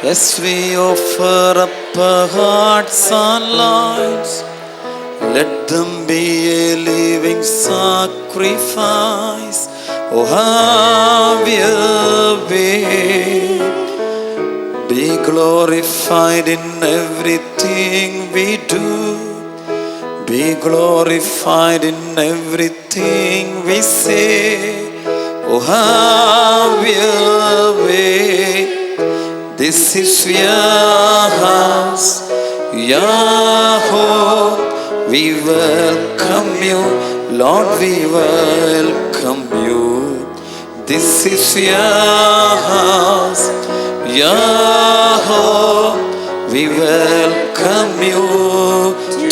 Yes, we offer up our hearts and lives. Let them be a living sacrifice. Oh, have your way. Be glorified in everything we do. Be glorified in everything we say. Oh, have your way. This is your house, your home. We welcome you, Lord, we welcome you. This is your house, your home. We welcome you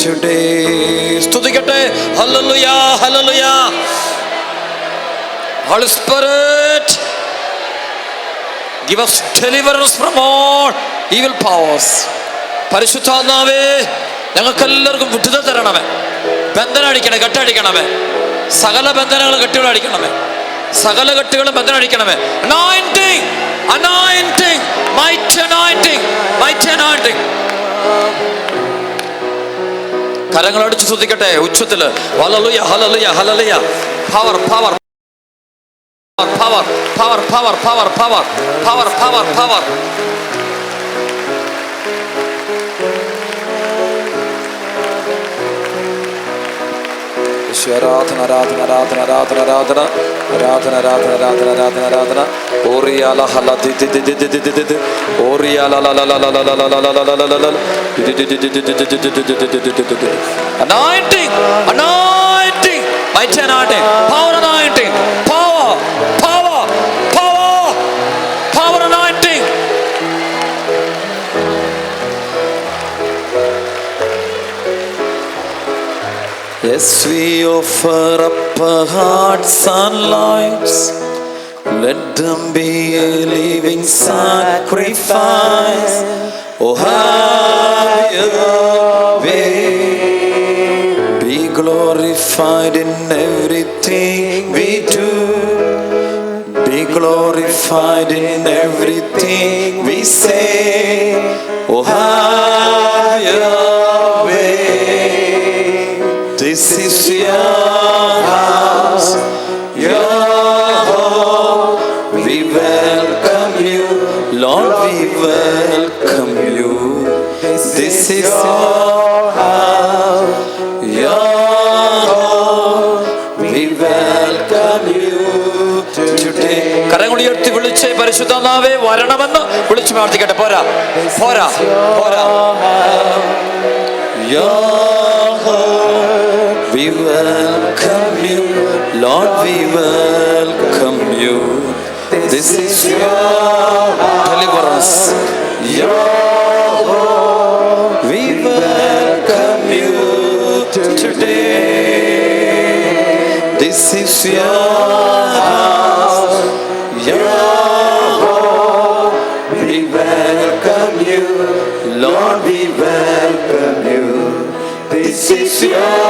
today. സ്തുതിക്കട്ടെ. Hallelujah, hallelujah. Holy Spirit, give us deliverance from all evil powers. പരിശുദ്ധാത്മാവേ, ഞങ്ങൾക്കെല്ലാവർക്കും വിടുതൽ തരണമേ. ബന്ധനം അടിക്കണേ, കെട്ടടിക്കണമേ. സകല ബന്ധനങ്ങളും കെട്ടുകൾ അടിക്കണമേ. സകല കെട്ടുകളും ബന്ധനം അടിക്കണമേ. Anointing, anointing, mighty anointing, mighty anointing. കരങ്ങളടിച്ച് ശ്രദ്ധിക്കട്ടെ ഉച്ചത്തില്. Hallelujah, hallelujah, hallelujah. Power, power, power, power, power, power, power, power, power, power. ആരാധന, ആരാധന, ആരാധന, ആരാധന, ആരാധന, ആരാധന, ആരാധന, ആരാധന, ആരാധന, ആരാധന. ഓറിയാല ഹല ദി ദി ദി ദി ദി ദി ദി ദി. ഓറിയാല ല ല ല ല ല ല ല ല ല ല ല. ദി ദി ദി ദി ദി ദി ദി ദി ദി ദി the. Anointing, anointing, mighty anointing, power anointing, power, power, power, power anointing. Yes, we offer up our hearts and lives. Let them be a living sacrifice. Oh, have your way. Be glorified in everything we do. Be glorified in everything we say. Oh, have your way. This is your house, your home. We welcome you, Lord, we welcome you. This is your house, your home. We welcome you today. കരങ്ങൾ ഉയർത്തി വിളിച്ച് പരിശുദ്ധാത്മാവേ വരണമെന്ന് വിളിച്ചു പ്രാർത്ഥിക്കട്ടെ. പോരാ, പോരാ, പോരാ. We welcome you, Lord, we welcome you. This is your deliverance, your home. We welcome you today. This is your house, your home. We welcome you, Lord, we welcome you. This is your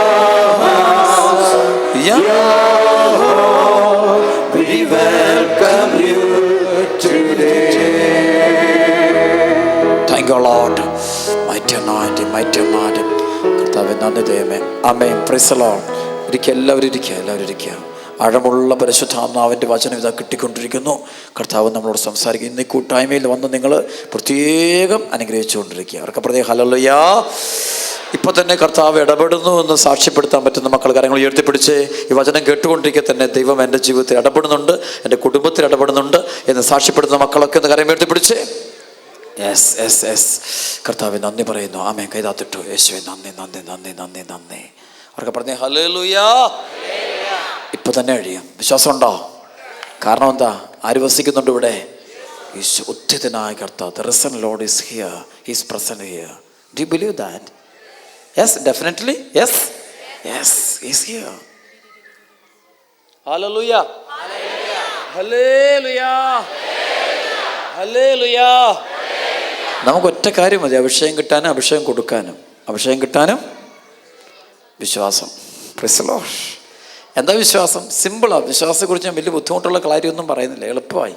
house, your home. We welcome you today. Thank you, Lord. Mighty anointing, mighty anointing. കർത്താവേ നന്ദി ദൈവമേ. ആമേൻ. Praise the Lord. എല്ലാവരും ഇരിക്കുക. ആഴമുള്ള പരിശുദ്ധാത്മാവിൻ്റെ വചനം ഇതാ കിട്ടിക്കൊണ്ടിരിക്കുന്നു. കർത്താവ് നമ്മളോട് സംസാരിക്കും. ഇന്ന് ഈ കൂട്ടായ്മയിൽ വന്ന് നിങ്ങൾ പ്രത്യേകം അനുഗ്രഹിച്ചുകൊണ്ടിരിക്കുക. അവർക്ക് പ്രത്യേകം ഹല്ലേലൂയ. ഇപ്പോൾ തന്നെ കർത്താവ് ഇടപെടുന്നു എന്ന് സാക്ഷ്യപ്പെടുത്താൻ പറ്റുന്ന മക്കൾ കരങ്ങൾ ഉയർത്തിപ്പിടിച്ച് ഈ വചനം കേട്ടുകൊണ്ടിരിക്കെ തന്നെ ദൈവം എൻ്റെ ജീവിതത്തിൽ ഇടപെടുന്നുണ്ട്, എൻ്റെ കുടുംബത്തിൽ ഇടപെടുന്നുണ്ട് എന്ന് സാക്ഷ്യപ്പെടുത്തുന്ന മക്കളൊക്കെ ഒന്ന് കരം ഉയർത്തിപ്പിടിച്ച് യെസ് യെസ് യെസ് കർത്താവെ നന്ദി പറയുന്നു. ആമേൻ. കൈതാത്തിട്ടു. യേശുവേ നന്ദി നന്ദി നന്ദി നന്ദി നന്ദി. അവർക്ക് പറഞ്ഞേ ഹല്ലേലൂയ. ഇപ്പം തന്നെ കഴിയും. വിശ്വാസമുണ്ടോ? കാരണം എന്താ? ആര് വസിക്കുന്നുണ്ട് ഇവിടെ? യേശു ഉദ്ധിതനായ കർത്താവ്. The risen Lord is here. He is present here. Do you believe that? Yes, definitely. Yes. Yes, he's here. Hallelujah. Hallelujah. Hallelujah. നമുക്ക് ഒറ്റ കാര്യം മതി, അഭിഷേകം കിട്ടാനും അഭിഷേകം കൊടുക്കാനും. അഭിഷേകം കിട്ടാനും വിശ്വാസം. Praise the Lord. എന്താ വിശ്വാസം? സിമ്പിളാണ്. വിശ്വാസത്തെക്കുറിച്ച് ഞാൻ വലിയ ബുദ്ധിമുട്ടുള്ള കാര്യമൊന്നും പറയുന്നില്ല, എളുപ്പമായി.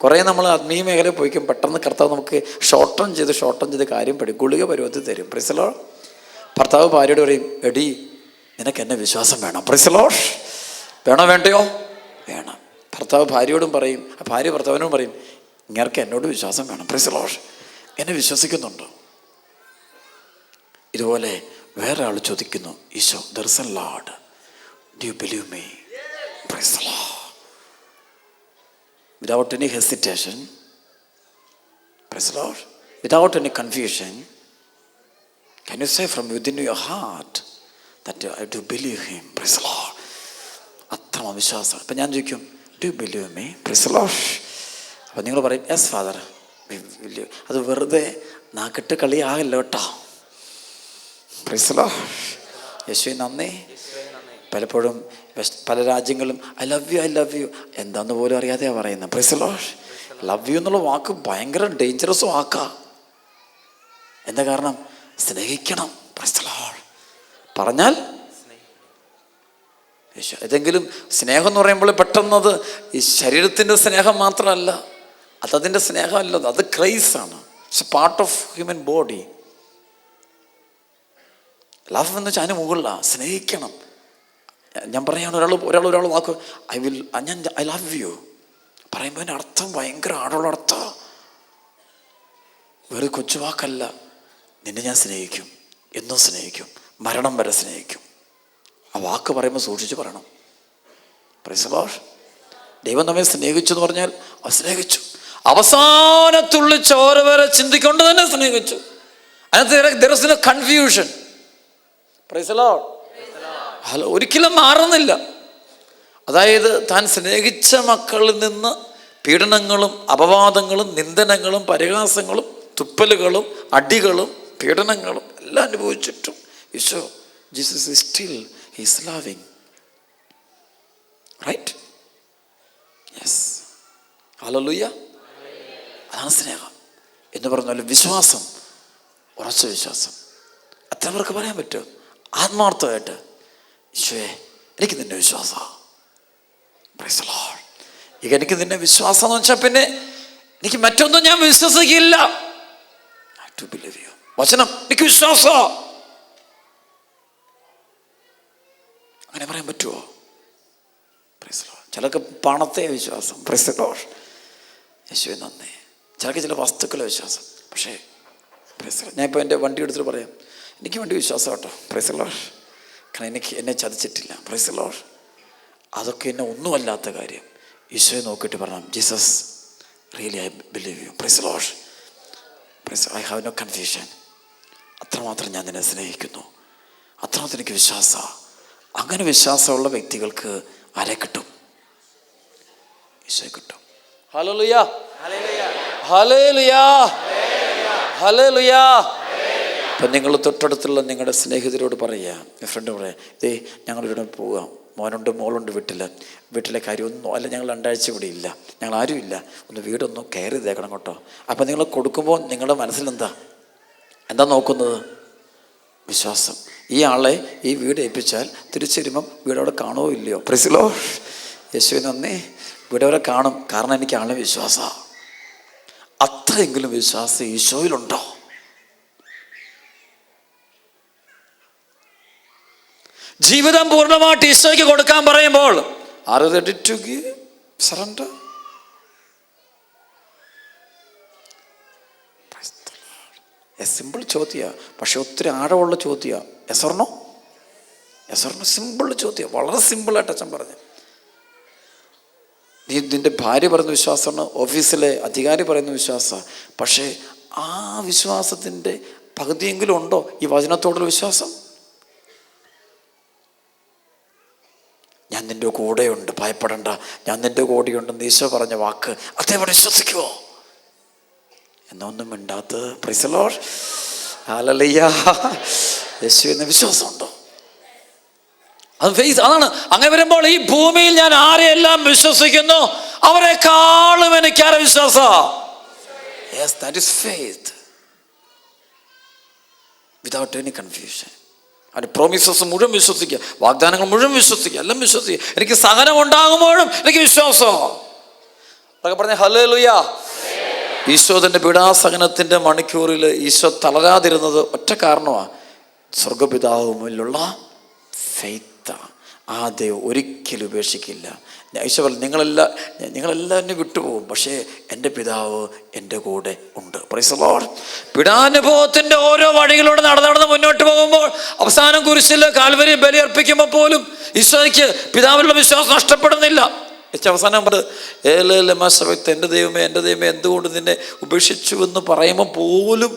കുറേ നമ്മൾ ആത്മീയ മേഖലയിൽ പോയിക്കും, പെട്ടെന്ന് കർത്താവ് നമുക്ക് ഷോർട്ടൺ ചെയ്ത് കാര്യം പഠിക്കും, ഗുളിക പരുവത്തിൽ തരും. Price the Lord. ഭർത്താവ് ഭാര്യയോട് പറയും, എടി നിനക്ക് എന്നെ വിശ്വാസം വേണം. Price the lord. വേണോ വേണ്ടയോ? വേണം. ഭർത്താവ് ഭാര്യയോടും പറയും, ഭാര്യ ഭർത്താവിനോടും പറയും, ഇങ്ങേർക്ക് എന്നോട് വിശ്വാസം വേണം. Price the Lord. എന്നെ വിശ്വസിക്കുന്നുണ്ടോ? ഇതുപോലെ വേറെ ആൾ ചോദിക്കുന്നു, Isho, there is a Lord, do you believe me? Praise the Lord. Without any hesitation, praise the Lord, without any confusion, can you say from within your heart that I do believe him? Praise the Lord. അത്ര വിശ്വാസം. അപ്പം ഞാൻ ചോദിക്കും, do you believe me? Praise the Lord. അപ്പം നിങ്ങൾ പറയും, yes father. അത് വെറുതെ നാക്കിട്ട് കളിയാകല്ലോ കേട്ടോ. Praise the Lord. യേശുവേ നന്ദി. പലപ്പോഴും പല രാജ്യങ്ങളും ഐ ലവ് യു എന്താന്ന് പോലും അറിയാതെയാണ് പറയുന്നത്. Price the Lord. Love you എന്നുള്ള വാക്ക് ഭയങ്കര ഡേഞ്ചറസ് വാക്കാ. എന്താ കാരണം? സ്നേഹിക്കണം. Price the Lord. പറഞ്ഞാൽ ഏതെങ്കിലും സ്നേഹം എന്ന് പറയുമ്പോൾ പെട്ടെന്നത് ഈ ശരീരത്തിൻ്റെ സ്നേഹം മാത്രമല്ല, അതതിൻ്റെ സ്നേഹമല്ല, അത് ക്രൈസാണ്. It's a part of human body. Love എന്ന് വെച്ചാൽ അതിന് മുകളിലാണ്. സ്നേഹിക്കണം. ഞാൻ പറയുകയാണ്, ഒരാൾ വാക്ക് ഐ ലവ് യു പറയുമ്പോൾ അതിൻ്റെ അർത്ഥം ഭയങ്കര ആഴമുള്ള അർത്ഥമാണ്. വേറെ കൊച്ചു വാക്കല്ല. നിന്നെ ഞാൻ സ്നേഹിക്കും, എന്നും സ്നേഹിക്കും, മരണം വരെ സ്നേഹിക്കും. ആ വാക്ക് പറയുമ്പോൾ സൂക്ഷിച്ച് പറയണം. Price the Lord. ദൈവം നമ്മെ സ്നേഹിച്ചു എന്ന് പറഞ്ഞാൽ സ്നേഹിച്ചു, അവസാനത്തുള്ളി ചോര വരെ ചിന്തിക്കൊണ്ട് തന്നെ സ്നേഹിച്ചു. അതിനകത്ത് there is no confusion. Price the Lord. Hello, ഒരിക്കലും മാറുന്നില്ല. അതായത് താൻ സ്നേഹിച്ച മക്കളിൽ നിന്ന് പീഡനങ്ങളും അപവാദങ്ങളും നിന്ദനങ്ങളും പരിഹാസങ്ങളും തുപ്പലുകളും അടികളും പീഡനങ്ങളും എല്ലാം അനുഭവിച്ചിട്ടും ഈശോ Jesus is still he is loving. Right? Yes. Hallelujah. അതാണ് സ്നേഹം എന്ന് പറഞ്ഞാൽ വിശ്വാസം, ഉറച്ച വിശ്വാസം. അത്ര പേർക്ക് പറയാൻ പറ്റുമോ ആത്മാർത്ഥമായിട്ട്? ഈശോയെ, എനിക്ക് നിന്നെ വിശ്വാസമാണ്. Price the Lord. എനിക്ക് നിന്നെ വിശ്വാസം എന്ന് വെച്ചാൽ പിന്നെ എനിക്ക് മറ്റൊന്നും ഞാൻ വിശ്വസിക്കില്ല. I to believe you. വചനം എനിക്ക് വിശ്വാസമാണ്. അങ്ങനെ പറയാൻ പറ്റുമോ? Praise the lord. ചിലർക്ക് പണത്തെ വിശ്വാസം. Praise the Lord. യേശുവേ നന്ദി. ചിലർക്ക് ചില വസ്തുക്കളെ വിശ്വാസം. പക്ഷേ പ്രൈസ് ദി ലോർഡ്, ഞാൻ ഇപ്പോൾ എൻ്റെ വണ്ടി എടുത്തിട്ട് പറയാം, എനിക്ക് വണ്ടി വിശ്വാസം കേട്ടോ. Praise the Lord. കാരണം എന്നെ ചതിച്ചിട്ടില്ല. Price the Lord. അതൊക്കെ എന്നെ ഒന്നുമല്ലാത്ത കാര്യം. ഈശോയെ നോക്കിയിട്ട് പറയാം, Jesus really I believe you. Praise the lord. Praise I have no confusion. അത്രമാത്രം ഞാൻ നിന്നെ സ്നേഹിക്കുന്നു, അത്രമാത്രം എനിക്ക് വിശ്വാസമാണ്. അങ്ങനെ വിശ്വാസമുള്ള വ്യക്തികൾക്ക് ആരെ കിട്ടും? ഈശോയെ കിട്ടും. Hallelujah, hallelujah, hallelujah. അപ്പം നിങ്ങൾ തൊട്ടടുത്തുള്ള നിങ്ങളുടെ സ്നേഹിതരോട് പറയുക, ഫ്രണ്ട് പറയാം, ഇതേ ഞങ്ങളിവിടെ പോവാം, മോനുണ്ട് മോളുണ്ട് വീട്ടിലെ കാര്യമൊന്നും അല്ല, ഞങ്ങൾ 2 ആഴ്ച ഇവിടെ ഇല്ല, ഞങ്ങൾ ആരുമില്ല, ഒന്ന് വീടൊന്നും കയറി തേക്കണം കേട്ടോ. അപ്പം നിങ്ങൾ കൊടുക്കുമ്പോൾ നിങ്ങളുടെ മനസ്സിലെന്താ നോക്കുന്നത്? വിശ്വാസം. ഈ ആളെ ഈ വീട് ഏൽപ്പിച്ചാൽ തിരിച്ചു വരുമ്പം വീടവിടെ കാണുമോ ഇല്ലയോ? Price the Lord. യേശുവേ നന്ദി. വീടവിടെ കാണും, കാരണം എനിക്ക് ആളെ വിശ്വാസമാണ്. അത്രയെങ്കിലും വിശ്വാസം ഈശോയിലുണ്ടോ? ജീവിതം പൂർണ്ണമായിട്ട് ഈശോയ്ക്ക് കൊടുക്കാൻ പറയുമ്പോൾ are you ready to give, surrender? Simple ചോദ്യമാണ്, പക്ഷെ ഒത്തിരി ആഴമുള്ള ചോദ്യമാണ്. Yes or no? Yes or no? Simple ചോദ്യം, വളരെ സിമ്പിളായിട്ട് അച്ഛൻ പറഞ്ഞു. നിന്റെ ഭാര്യ പറയുന്ന വിശ്വാസമാണ്, ഓഫീസിലെ അധികാരി പറയുന്ന വിശ്വാസമാണ്, പക്ഷേ ആ വിശ്വാസത്തിൻ്റെ പകുതിയെങ്കിലും ഉണ്ടോ ഈ വചനത്തോടുള്ള വിശ്വാസം? ഞാൻ നിൻ്റെ കൂടെയുണ്ട്, ഭയപ്പെടണ്ട, ഞാൻ നിൻ്റെ കൂടെയുണ്ടെന്ന് ഈശോ പറഞ്ഞ വാക്ക് അതേപോലെ വിശ്വസിക്കുമോ? എന്നൊന്നും മിണ്ടാത്തത്. Praise the Lord. ഹല്ലേലൂയ. യേശു എന്ന വിശ്വാസമുണ്ടോ? അതാണ്. അങ്ങനെ വരുമ്പോൾ ഈ ഭൂമിയിൽ ഞാൻ ആരെയെല്ലാം വിശ്വസിക്കുന്നു അവരെക്കാളും എനിക്കാരെ വിശ്വാസം. Yes, that is faith. Without any confusion. അതിൻ്റെ പ്രോമിസസ് മുഴുവൻ വിശ്വസിക്കുക, വാഗ്ദാനങ്ങൾ മുഴുവൻ വിശ്വസിക്കുക, എല്ലാം വിശ്വസിക്കുക. എനിക്ക് സഹനം ഉണ്ടാകുമ്പോഴും എനിക്ക് വിശ്വാസം. അതൊക്കെ പറഞ്ഞ ഹല്ലേലൂയ. ഈശോ തൻ്റെ പീഡാസഹനത്തിൻ്റെ മണിക്കൂറിൽ ഈശോ തളരാതിരുന്നത് ഒറ്റ കാരണമാണ്, സ്വർഗപിതാവുമിലുള്ള ഫെയ്ത്ത്. ആ ദൈവം ഒരിക്കലും ഉപേക്ഷിക്കില്ല. ഈശോ പറഞ്ഞു, നിങ്ങളെല്ലാവരും വിട്ടുപോകും, പക്ഷേ എൻ്റെ പിതാവ് എൻ്റെ കൂടെ ഉണ്ട്. Price the Lord. പീഡാനുഭവത്തിൻ്റെ ഓരോ വഴികളിലൂടെ നടന്ന് മുന്നോട്ട് പോകുമ്പോൾ അവസാനം കുരിശിൽ കാൽവരി ബലിയർപ്പിക്കുമ്പോൾ പോലും ഈശോയ്ക്ക് പിതാവിലുള്ള വിശ്വാസം നഷ്ടപ്പെടുന്നില്ല. അവസാനം എൻ്റെ ദൈവമേ എന്തുകൊണ്ട് നിന്നെ ഉപേക്ഷിച്ചു എന്ന് പറയുമ്പോൾ പോലും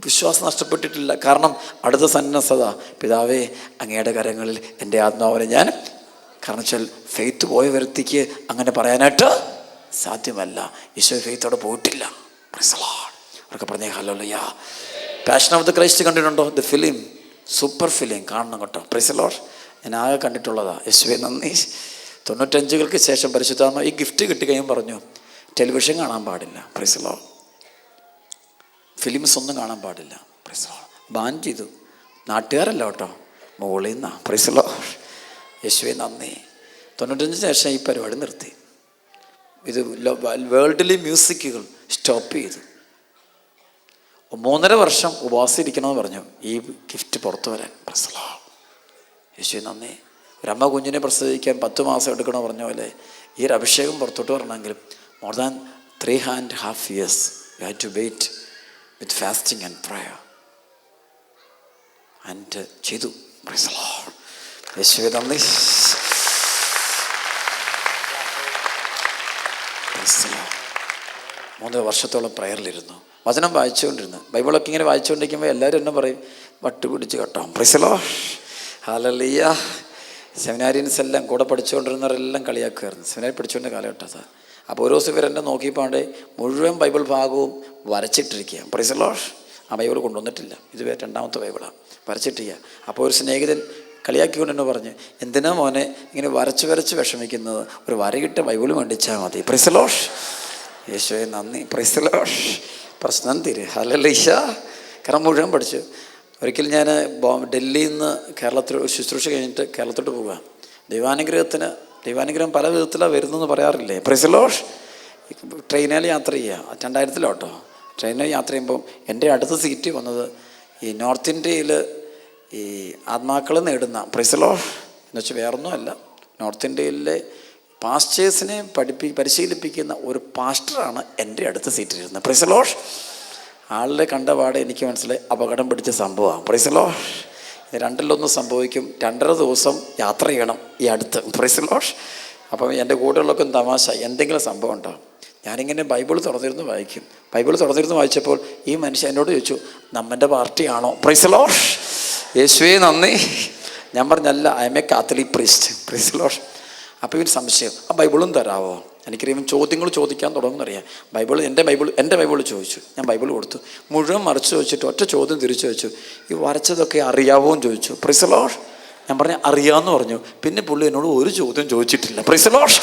വിശ്വാസം നഷ്ടപ്പെട്ടിട്ടില്ല. കാരണം അടുത്ത സന്നദ്ധത, പിതാവേ അങ്ങയുടെ കരങ്ങളിൽ എൻ്റെ ആത്മാവിനെ ഞാൻ, കാരണം വെച്ചാൽ ഫെയ്ത്ത് പോയ വ്യക്തിക്ക് അങ്ങനെ പറയാനായിട്ട് സാധ്യമല്ല. ഈശോ ഫെയ്ത്തോടെ പോയിട്ടില്ല. അവർക്ക് പറഞ്ഞേ hallelujah. Passion of the Christ കണ്ടിട്ടുണ്ടോ? ദ ഫിലിം, സൂപ്പർ ഫിലിം, കാണണം കേട്ടോ. Praise the Lord. ഞാൻ ആകെ കണ്ടിട്ടുള്ളതാ. യേശുവേ നന്ദി. 95 ശേഷം പരിശുദ്ധാത്മാവ് ഈ ഗിഫ്റ്റ് കിട്ടി കഴിയുമ്പോൾ പറഞ്ഞു, ടെലിവിഷൻ കാണാൻ പാടില്ല. Price the Lord. ഫിലിംസ് ഒന്നും കാണാൻ പാടില്ല. Price the Lord. ബാൻ ചെയ്തു. നാട്ടുകാരല്ല കേട്ടോ, മുകളിൽ നിന്നാ. Price the Lord. യേശുവേ നന്ദി. 95 ശേഷം ഈ പരിപാടി നിർത്തി. ഇത് വേൾഡിലെ മ്യൂസിക്കുകൾ സ്റ്റോപ്പ് ചെയ്തു. 3.5 വർഷം ഉപവാസിരിക്കണമെന്ന് പറഞ്ഞു ഈ ഗിഫ്റ്റ് പുറത്തു വരാൻ. Price the Lord. യേശുവേ നന്ദി. ഒരമ്മ കുഞ്ഞിനെ പ്രസവിക്കാൻ 10 മാസം എടുക്കണമെന്ന് പറഞ്ഞ പോലെ ഈ ഒരു അഭിഷേകം പുറത്തോട്ട് വരണമെങ്കിൽ more than 3.5 years you had to wait with fasting and prayer. And ചെയ്തു. Praise the Lord. യേശുവേ നന്ദി. 3 വർഷത്തോളം പ്രയറിലിരുന്നു, വചനം വായിച്ചുകൊണ്ടിരുന്നു. ബൈബിളൊക്കെ ഇങ്ങനെ വായിച്ചുകൊണ്ടിരിക്കുമ്പോൾ എല്ലാവരും എന്നെ പറയും, വട്ടുപിടിച്ച് കേട്ടോ. Praise the Lord. Hallelujah. Seminarians എല്ലാം കൂടെ പഠിച്ചുകൊണ്ടിരുന്നവരെല്ലാം കളിയാക്കുമായിരുന്നു. സെമിനാരി പഠിച്ചുകൊണ്ട് കാലഘട്ടത്ത്. അപ്പോൾ ഓരോ ദിവസം ഇവരെന്നെ നോക്കിയപ്പോണ്ട് മുഴുവൻ ബൈബിൾ ഭാഗവും വരച്ചിട്ടിരിക്കുക. Praise the Lord. ആ ബൈബിൾ കൊണ്ടുവന്നിട്ടില്ല, ഇത് 2ാമത്തെ ബൈബിളാണ്, വരച്ചിട്ടിരിക്കുക. അപ്പോൾ ഒരു സ്നേഹിതൻ കളിയാക്കിക്കൊണ്ട് തന്നെ പറഞ്ഞ്, എന്തിനാ മോനെ ഇങ്ങനെ വരച്ച് വിഷമിക്കുന്നത്, ഒരു വരയിട്ട ബൈബിൾ മേടിച്ചാൽ മതി. Price the Lord. യേശുവേ നന്ദി. Price the Lord. പ്രശ്നം തീരെ. ഹല്ലേലൂയ. കാരണം മുഴുവൻ പഠിച്ചു. ഒരിക്കൽ ഞാൻ ഡൽഹിയിൽ നിന്ന് കേരളത്തിൽ ശുശ്രൂഷ കഴിഞ്ഞിട്ട് കേരളത്തോട്ട് പോവുക. ദൈവാനുഗ്രഹം പല വിധത്തിലാണ് വരുന്നതെന്ന് പറയാറില്ലേ? Price the Lord. ട്രെയിനിൽ യാത്ര ചെയ്യുക. 2000 കേട്ടോ. ട്രെയിനിൽ യാത്ര ചെയ്യുമ്പോൾ എൻ്റെ അടുത്ത സീറ്റ് വന്നത് ഈ നോർത്ത് ഇന്ത്യയിൽ ഈ ആത്മാക്കൾ നേടുന്ന, പ്രൈസ് ദി ലോർഡ്, എന്നുവെച്ചാൽ വേറൊന്നുമല്ല, നോർത്ത് ഇന്ത്യയിലെ പാസ്റ്റേഴ്സിനെ പരിശീലിപ്പിക്കുന്ന ഒരു പാസ്റ്ററാണ് എൻ്റെ അടുത്ത സീറ്റിലിരുന്നത്. Price the Lord. ആളിനെ കണ്ടപാടെ എനിക്ക് മനസ്സിലായി അപകടം പിടിച്ച സംഭവമാണ്. Price the Lord. 2-1 സംഭവിക്കും. 2.5 ദിവസം യാത്ര ചെയ്യണം ഈ അടുത്ത്. Price the Lord. അപ്പം എൻ്റെ കൂടെയുള്ളവർക്കും തമാശ, എന്തെങ്കിലും സംഭവം ഉണ്ടോ? ഞാനിങ്ങനെ ബൈബിൾ തുറന്നിരുന്ന് വായിക്കും. ബൈബിൾ തുറന്നിരുന്ന് വായിച്ചപ്പോൾ ഈ മനുഷ്യൻ എന്നോട് ചോദിച്ചു, നമ്മൻ്റെ പാർട്ടിയാണോ? Praise the Lord. യേശുവേ നന്ദി. ഞാൻ പറഞ്ഞല്ല, I am a Catholic priest. Praise the Lord. അപ്പോൾ ഇവന് സംശയം, ആ ബൈബിളും തരാമോ? എനിക്കറിയാം ചോദ്യങ്ങൾ ചോദിക്കാൻ തുടങ്ങുന്നറിയാം. എൻ്റെ ബൈബിൾ ചോദിച്ചു. ഞാൻ ബൈബിൾ കൊടുത്തു. മുഴുവൻ മറിച്ച് വെച്ചിട്ട് ഒറ്റ ചോദ്യം തിരിച്ചു വെച്ചു, ഈ വരച്ചതൊക്കെ അറിയാവോ എന്ന് ചോദിച്ചു. Price the Lord. ഞാൻ പറഞ്ഞു അറിയാമെന്ന് പറഞ്ഞു. പിന്നെ പുള്ളി എന്നോട് ഒരു ചോദ്യം ചോദിച്ചിട്ടില്ല. Price the Lord.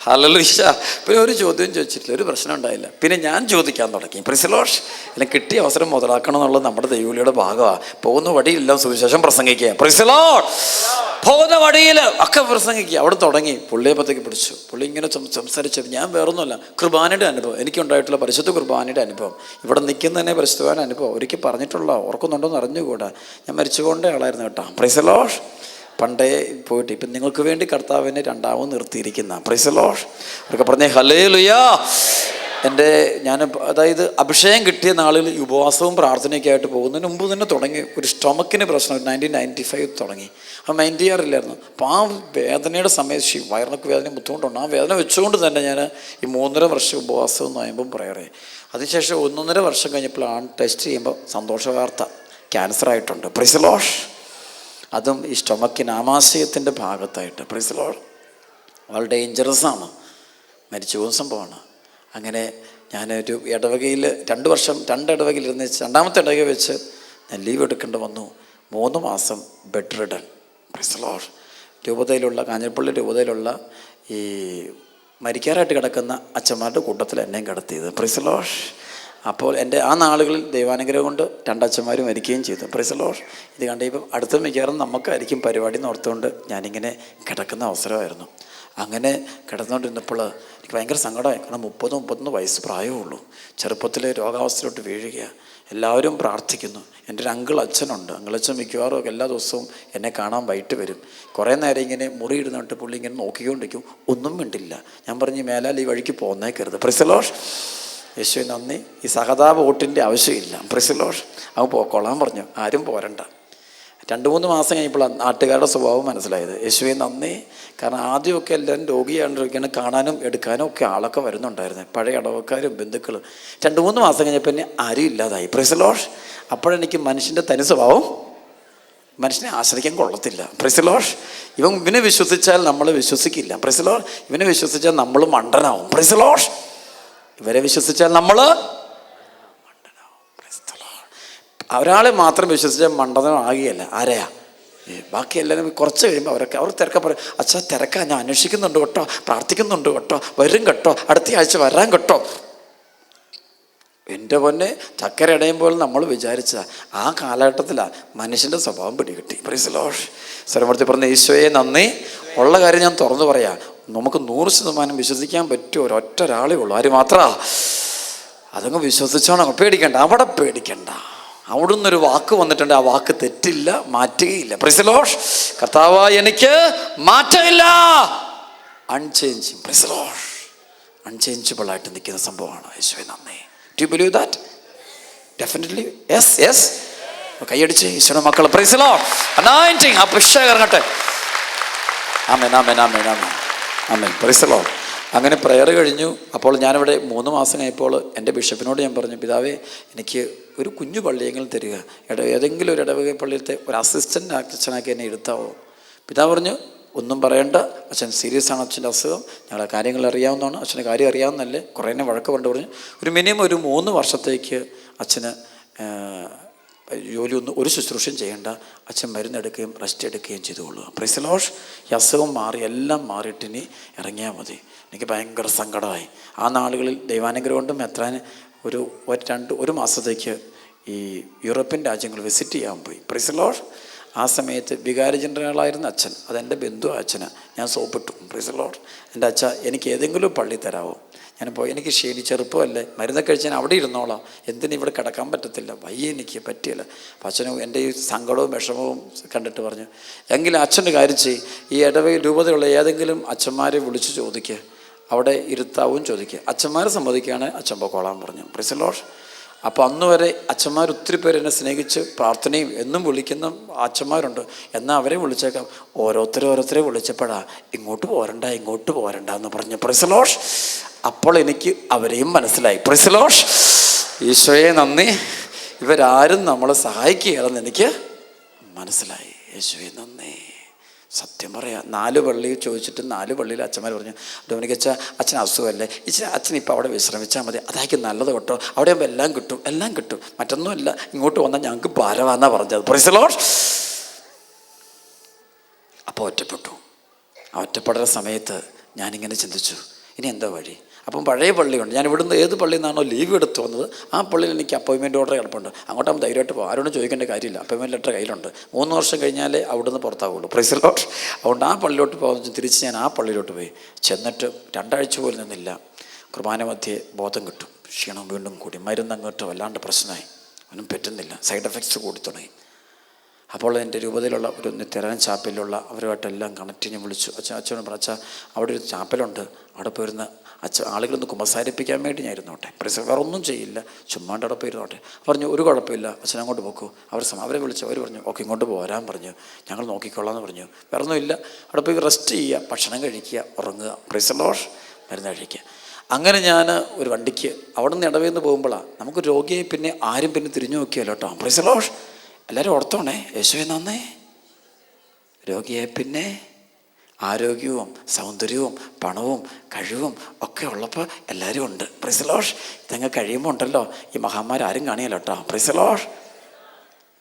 ഹല്ലേലൂയ. പിന്നെ ഒരു ചോദ്യം ചോദിച്ചിട്ടില്ല, ഒരു പ്രശ്നം ഉണ്ടായില്ല. പിന്നെ ഞാൻ ചോദിക്കാൻ തുടങ്ങി. Price the Lord. എന്നെ കിട്ടിയ അവസരം മുതലാക്കണം എന്നുള്ളത് നമ്മുടെ ദൈവവിളിയുടെ ഭാഗമാണ്. പോകുന്ന വഴിയിലെല്ലാം സുവിശേഷം പ്രസംഗിക്കുക. Price the Lord. പോകുന്ന വഴിയിൽ ഒക്കെ പ്രസംഗിക്കുക. അവിടെ തുടങ്ങി. പുള്ളിയെ പത്തേക്ക് പിടിച്ചു. പുള്ളി ഇങ്ങനെ സംസാരിച്ചപ്പോൾ ഞാൻ വേറൊന്നുമല്ല, കുർബാനയുടെ അനുഭവം, എനിക്കുണ്ടായിട്ടുള്ള പരിശുദ്ധ കുർബാനയുടെ അനുഭവം, ഇവിടെ നിൽക്കുന്നതന്നെ പരിശുദ്ധമായ അനുഭവം ഒരിക്കൽ പറഞ്ഞിട്ടുള്ള ഓർക്കുന്നുണ്ടോയെന്ന് അറിഞ്ഞുകൂടാ. ഞാൻ മരിച്ചുകൊണ്ടേ ആളായിരുന്നു കേട്ടോ. Praise the Lord. പണ്ടേ പോയിട്ട് ഇപ്പം നിങ്ങൾക്ക് വേണ്ടി കർത്താവിനെ 2ാമത് നിർത്തിയിരിക്കുന്ന. Praise the Lord. അവർക്ക് പറഞ്ഞേ ഹല്ലേലൂയ. അതായത് അഭിഷേകം കിട്ടിയ നാളിൽ ഉപവാസവും പ്രാർത്ഥനയൊക്കെ ആയിട്ട് പോകുന്നതിന് മുമ്പ് തന്നെ തുടങ്ങി ഒരു സ്റ്റൊമക്കിന് പ്രശ്നം. 1995 തുടങ്ങി. അപ്പം 96 ചെയ്യാറില്ലായിരുന്നു. അപ്പോൾ ആ വേദനയുടെ സമയത്ത് വയറിനൊക്കെ വേദന ബുദ്ധിമുട്ടുണ്ട്. ആ വേദന വെച്ചുകൊണ്ട് തന്നെ ഞാൻ ഈ 3.5 വർഷം ഉപവാസവും നോയമ്പും പ്രയറേ. അതിനുശേഷം 1.5 വർഷം കഴിഞ്ഞപ്പോഴാണ് ടെസ്റ്റ് ചെയ്യുമ്പോൾ സന്തോഷ വാർത്ത, ക്യാൻസർ ആയിട്ടുണ്ട്. Price the Lord. അതും ഈ സ്റ്റൊമക്കിന് ആമാശയത്തിൻ്റെ ഭാഗത്തായിട്ട്. Price the lord. വളരെ ഡേഞ്ചറസാണ്, മരിച്ചു പോകുന്ന സംഭവമാണ്. അങ്ങനെ ഞാനൊരു ഇടവകയിൽ 2 വർഷം 2 ഇടവകയിലിരുന്ന് 2ാമത്തെ ഇടവക വെച്ച് ഞാൻ ലീവ് എടുക്കേണ്ടി വന്നു. 3 മാസം bedridden. Praise the Lord. രൂപതയിലുള്ള കാഞ്ഞിരപ്പള്ളി രൂപതയിലുള്ള ഈ മരിക്കാറായിട്ട് കിടക്കുന്ന അച്ഛന്മാരുടെ കൂട്ടത്തിൽ എന്നെയും കിടത്തിയത്. Price the Lord. അപ്പോൾ എൻ്റെ ആ നാളുകളിൽ ദൈവാനുഗ്രഹം കൊണ്ട് രണ്ടച്ഛന്മാരും മരിക്കുകയും ചെയ്തു. Price the Lord. ഇത് കണ്ട് ഇപ്പം അടുത്ത മിക്കവാറും നമുക്കായിരിക്കും പരിപാടി ഓർത്തുകൊണ്ട് ഞാനിങ്ങനെ കിടക്കുന്ന അവസരമായിരുന്നു. അങ്ങനെ കിടന്നുകൊണ്ടിരുന്നപ്പോൾ എനിക്ക് ഭയങ്കര സങ്കടമായി. കാരണം 30-31 വയസ്സ് പ്രായമുള്ളൂ. ചെറുപ്പത്തിൽ രോഗാവസ്ഥയിലോട്ട് വീഴുക. എല്ലാവരും പ്രാർത്ഥിക്കുന്നു. എൻ്റെ ഒരു അച്ഛനുണ്ട്. അച്ഛൻ മിക്കവാറും എല്ലാ ദിവസവും എന്നെ കാണാൻ വൈകിട്ട് വരും. കുറേ നേരം ഇങ്ങനെ മുറി ഇരുന്നിട്ട് പുള്ളി ഇങ്ങനെ നോക്കിക്കൊണ്ടിരിക്കും, ഒന്നും മിണ്ടില്ല. ഞാൻ പറഞ്ഞു, മേലാൽ ഈ വഴിക്ക് പോന്നേക്കരുത്. Price the Lord. യേശുവേ നന്ദി. ഈ സഹതാപ വോട്ടിൻ്റെ ആവശ്യമില്ല. Price the Lord. അവൻ പോക്കോളാൻ പറഞ്ഞു, ആരും പോരണ്ട. 2-3 മാസം കഴിഞ്ഞപ്പോൾ നാട്ടുകാരുടെ സ്വഭാവം മനസ്സിലായത്. യേശുവേ നന്ദി. കാരണം ആദ്യമൊക്കെ എല്ലാവരും രോഗിയാണ്ടിരിക്കുകയാണ്, കാണാനും എടുക്കാനും ഒക്കെ ആളൊക്കെ വരുന്നുണ്ടായിരുന്നു, പഴയ ഇടവക്കാരും ബന്ധുക്കളും. 2-3 മാസം കഴിഞ്ഞപ്പോൾ എന്നെ ആരും ഇല്ലാതായി. Price the Lord. അപ്പോഴെനിക്ക് മനുഷ്യൻ്റെ തനി സ്വഭാവം, മനുഷ്യനെ ആശ്രയിക്കാൻ കൊള്ളത്തില്ല. Price the Lord. ഇവനെ വിശ്വസിച്ചാൽ നമ്മൾ വിശ്വസിക്കില്ല. Price the Lord. ഇവനെ വിശ്വസിച്ചാൽ നമ്മൾ മണ്ടനാവും. Price the Lord. ഇവരെ വിശ്വസിച്ചാൽ നമ്മൾ മണ്ടനാവും. Price the Lord. ഒരാളെ മാത്രം വിശ്വസിച്ചാൽ മണ്ടനം ആകുകയല്ല. ആരെയാ? ബാക്കി എല്ലാവരും കുറച്ച് കഴിയുമ്പോൾ അവർ തിരക്കാൻ പറയും, അച്ഛാ തിരക്കാൻ, ഞാൻ അന്വേഷിക്കുന്നുണ്ട് കേട്ടോ, പ്രാർത്ഥിക്കുന്നുണ്ട് കേട്ടോ, വരും കേട്ടോ, അടുത്ത ആഴ്ച വരാൻ കേട്ടോ. എൻ്റെ പൊന്നെ, ചക്കര ഇടയുമ്പോൾ നമ്മൾ വിചാരിച്ച ആ കാലഘട്ടത്തിലാണ് മനുഷ്യൻ്റെ സ്വഭാവം പിടികിട്ടി. Price the Lord. സ്വരമൂർത്തി പറഞ്ഞ ഈശോയെ നന്ദി. ഉള്ള കാര്യം ഞാൻ തുറന്നു പറയാം, നമുക്ക് 100% വിശ്വസിക്കാൻ പറ്റും ഒരൊറ്റ ഒരാളേ ഉള്ളൂ. ആര് മാത്രമാ? അതങ്ങ് വിശ്വസിച്ചോണം. പേടിക്കണ്ട, അവിടെ പേടിക്കണ്ട. അവിടുന്ന് ഒരു വാക്ക് വന്നിട്ടുണ്ട്, ആ വാക്ക് തെറ്റില്ല, മാറ്റുകയില്ല. Price the Lord. കർത്താവായ എനിക്ക് മാറ്റമില്ല. Unchanging. Praise the lord. Unchangeable ആയിട്ട് നിൽക്കുന്ന സംഭവമാണ്. യേശുവേ നന്ദി. Do you believe that? Definitely yes, yes. കൈയടിച്ച് ഈശോയുടെ മക്കൾ. Praise the lord. അനോയിന്റിങ്, അഭിഷേകം ഇറങ്ങട്ടെ. ആമേൻ, ആമേൻ, ആമേൻ, ആമേൻ, ആമേൻ. Praise the lord. അങ്ങനെ പ്രയർ കഴിഞ്ഞു. അപ്പോൾ ഞാനിവിടെ 3 മാസം കഴിഞ്ഞപ്പോൾ എൻ്റെ ബിഷപ്പിനോട് ഞാൻ പറഞ്ഞു, പിതാവേ എനിക്ക് ഒരു കുഞ്ഞു പള്ളിയെങ്കിലും തരിക, ഏതെങ്കിലും ഒരു ഇടവക പള്ളിയിലത്തെ ഒരു അസിസ്റ്റൻ്റ് അച്ഛനാക്കി എന്നെ എടുത്താവോ? പിതാവ് പറഞ്ഞു, ഒന്നും പറയണ്ട, അച്ഛൻ സീരിയസ് ആണ്, അച്ഛൻ്റെ അസുഖം, ഞങ്ങളെ കാര്യങ്ങൾ അറിയാവുന്നതാണ്, അച്ഛൻ്റെ കാര്യം അറിയാവുന്നതല്ലേ. കുറേ എന്നെ വഴക്ക് പറഞ്ഞു. ഒരു മിനിമം ഒരു 3 വർഷത്തേക്ക് അച്ഛന് ജോലിയൊന്നും ഒരു ശുശ്രൂഷയും ചെയ്യേണ്ട, അച്ഛൻ മരുന്നെടുക്കുകയും റെസ്റ്റ് എടുക്കുകയും ചെയ്തുകൊള്ളുക. Price the Lord. ഈ അസുഖം മാറി, എല്ലാം മാറിയിട്ട് ഇനി ഇറങ്ങിയാൽ മതി. എനിക്ക് ഭയങ്കര സങ്കടമായി. ആ നാളുകളിൽ ദൈവാനുഗ്രഹം കൊണ്ടും എത്താൻ ഒരു മാസത്തേക്ക് ഈ യൂറോപ്യൻ രാജ്യങ്ങൾ വിസിറ്റ് ചെയ്യാൻ പോയി. Price the Lord. ആ സമയത്ത് വികാരി ജനറലായിരുന്ന അച്ഛൻ, അതെൻ്റെ ബന്ധു അച്ഛന് ഞാൻ സോപ്പിട്ടു. Price the Lord. എൻ്റെ അച്ഛ, എനിക്ക് ഏതെങ്കിലും പള്ളി തരാമോ? ഞാൻ പോയി, എനിക്ക് ക്ഷീണി, ചെറുപ്പമല്ലേ, മരുന്നൊക്കെ കഴിച്ച് ഞാൻ അവിടെ ഇരുന്നോളാം, എന്തിനും ഇവിടെ കിടക്കാൻ പറ്റത്തില്ല, വയ്യ, എനിക്ക് പറ്റിയില്ല. അപ്പം അച്ഛനും എൻ്റെ ഈ സങ്കടവും വിഷമവും കണ്ടിട്ട് പറഞ്ഞു, എങ്കിലും അച്ഛൻ്റെ കാര്യം ചെയ്യും, ഈ ഇടവകയിൽ രൂപതയുള്ള ഏതെങ്കിലും അച്ഛന്മാരെ വിളിച്ച് ചോദിക്കുക, അവിടെ ഇരുത്താവും ചോദിക്കുക. അച്ഛന്മാരെ സമ്മതിക്കുകയാണ്, അച്ഛൻ പൊക്കോളാൻ പറഞ്ഞു. Price the Lord. അപ്പോൾ അന്ന് വരെ അച്ഛന്മാർ ഒത്തിരി പേര് എന്നെ സ്നേഹിച്ച് പ്രാർത്ഥനയും എന്നും വിളിക്കുന്ന അച്ഛന്മാരുണ്ട്. എന്നാൽ അവരെ വിളിച്ചേക്കാം. ഓരോരുത്തരെ വിളിച്ചപ്പോഴാണ് ഇങ്ങോട്ട് പോരണ്ട എന്ന് പറഞ്ഞു. Price the Lord. അപ്പോൾ എനിക്ക് അവരെയും മനസ്സിലായി. Price the Lord. ഈശോയെ നന്ദി. ഇവരാരും നമ്മളെ സഹായിക്കുകയാണെന്ന് എനിക്ക് മനസ്സിലായി. യേശുവേ നന്ദി. സത്യം പറയാം, 4 പള്ളി ചോദിച്ചിട്ട് 4 പള്ളിയിൽ അച്ഛന്മാർ പറഞ്ഞു, ഡൊമിനിക് അച്ഛൻ അസുഖമല്ലേ, അച്ഛൻ ഇപ്പോൾ അവിടെ വിശ്രമിച്ചാൽ മതി, അതായിരിക്കും നല്ലത് കേട്ടോ, അവിടെ ആകുമ്പോൾ എല്ലാം കിട്ടും, മറ്റൊന്നുമല്ല, ഇങ്ങോട്ട് വന്നാൽ ഞങ്ങൾക്ക് ഭാരമാണെന്നാണ് പറഞ്ഞത്. Price the Lord. അപ്പോൾ ഒറ്റപ്പെട്ടു. ആ ഒറ്റപ്പെടുന്ന സമയത്ത് ഞാനിങ്ങനെ ചിന്തിച്ചു, ഇനി എന്താ വഴി? അപ്പം പഴയ പള്ളിയുണ്ട്, ഞാൻ ഇവിടുന്ന് ഏത് പള്ളിയിൽ നിന്നാണോ ലീവ് എടുത്ത് വന്നത് ആ പള്ളിയിൽ എനിക്ക് അപ്പോയിൻമെൻറ്റ് ഓർഡർ കിടപ്പുണ്ട്, അങ്ങോട്ടാകുമ്പോൾ ധൈര്യമായിട്ട് പോകും, ആരോടും ചോദിക്കേണ്ട കാര്യമില്ല, അപ്പോയിൻമെൻറ്റ് ലെറ്റർ കയ്യിലുണ്ട്, 3 വർഷം കഴിഞ്ഞാലേ അവിടുന്ന് പുറത്താവുള്ളൂ. Price the Lord. അതുകൊണ്ട് ആ പള്ളിയിലോട്ട് പോകുന്ന തിരിച്ച് ഞാൻ ആ പള്ളിയിലോട്ട് പോയി. ചെന്നിട്ട് 2 ആഴ്ച പോലും നിന്നില്ല. കുർബാന മധ്യേ ബോധം കിട്ടും, ക്ഷീണം വീണ്ടും കൂടി, മരുന്ന് അങ്ങോട്ട് വല്ലാണ്ട് പ്രശ്നമായി, ഒന്നും പറ്റുന്നില്ല, സൈഡ് എഫക്ട്സ് കൂടി തുടങ്ങി. അപ്പോൾ എൻ്റെ രൂപതയിലുള്ള ഒരു നിത്യരാൻ ചാപ്പലിലുള്ള അവരുമായിട്ടെല്ലാം കണക്ട് ഞാൻ വിളിച്ചു. അച്ഛനോട് പറഞ്ഞു, അച്ഛാ അവിടെ ഒരു ചാപ്പലുണ്ട്, അവിടെ പോയിരുന്ന ആളുകളൊന്ന് കുമ്പസാരിപ്പിക്കാൻ വേണ്ടി ഞാൻ ഇരുന്നോട്ടെ, വേറെ ഒന്നും ചെയ്യില്ല, ചുമ്മാണ്ട് അവിടെ പോയിരുന്നോട്ടെ. പറഞ്ഞു, ഒരു കുഴപ്പമില്ല, അച്ഛൻ അങ്ങോട്ട് പോക്കൂ. അവരെ വിളിച്ചു, അവർ പറഞ്ഞു, ഓക്കെ ഇങ്ങോട്ട് പോരാൻ പറഞ്ഞു, ഞങ്ങൾ നോക്കിക്കൊള്ളാമെന്ന് പറഞ്ഞു. വേറെ ഒന്നുമില്ല, അവിടെ പോയി റെസ്റ്റ് ചെയ്യുക, ഭക്ഷണം കഴിക്കുക, ഉറങ്ങുക, പ്രൈസ് ദി ലോർഡ്, മരുന്ന് കഴിക്കുക. അങ്ങനെ ഞാൻ ഒരു വണ്ടിക്ക് അവിടെ നിന്ന് ഇടവേന്ന് പോകുമ്പോഴാണ് നമുക്ക് രോഗിയെ പിന്നെ ആരും പിന്നെ തിരിഞ്ഞു നോക്കിയല്ലോ കേട്ടോ. Praise the Lord. എല്ലാവരും ഓർത്തോണേ, യേശുവേ നന്ദി. രോഗിയെ പിന്നെ ആരോഗ്യവും സൗന്ദര്യവും പണവും കഴിവും ഒക്കെ ഉള്ളപ്പോൾ എല്ലാവരും ഉണ്ട്. Price the Lord. ഇതങ്ങ് കഴിയുമ്പോൾ ഉണ്ടല്ലോ ഈ മഹാന്മാരും കാണിയല്ലോ കേട്ടോ. Praise the Lord.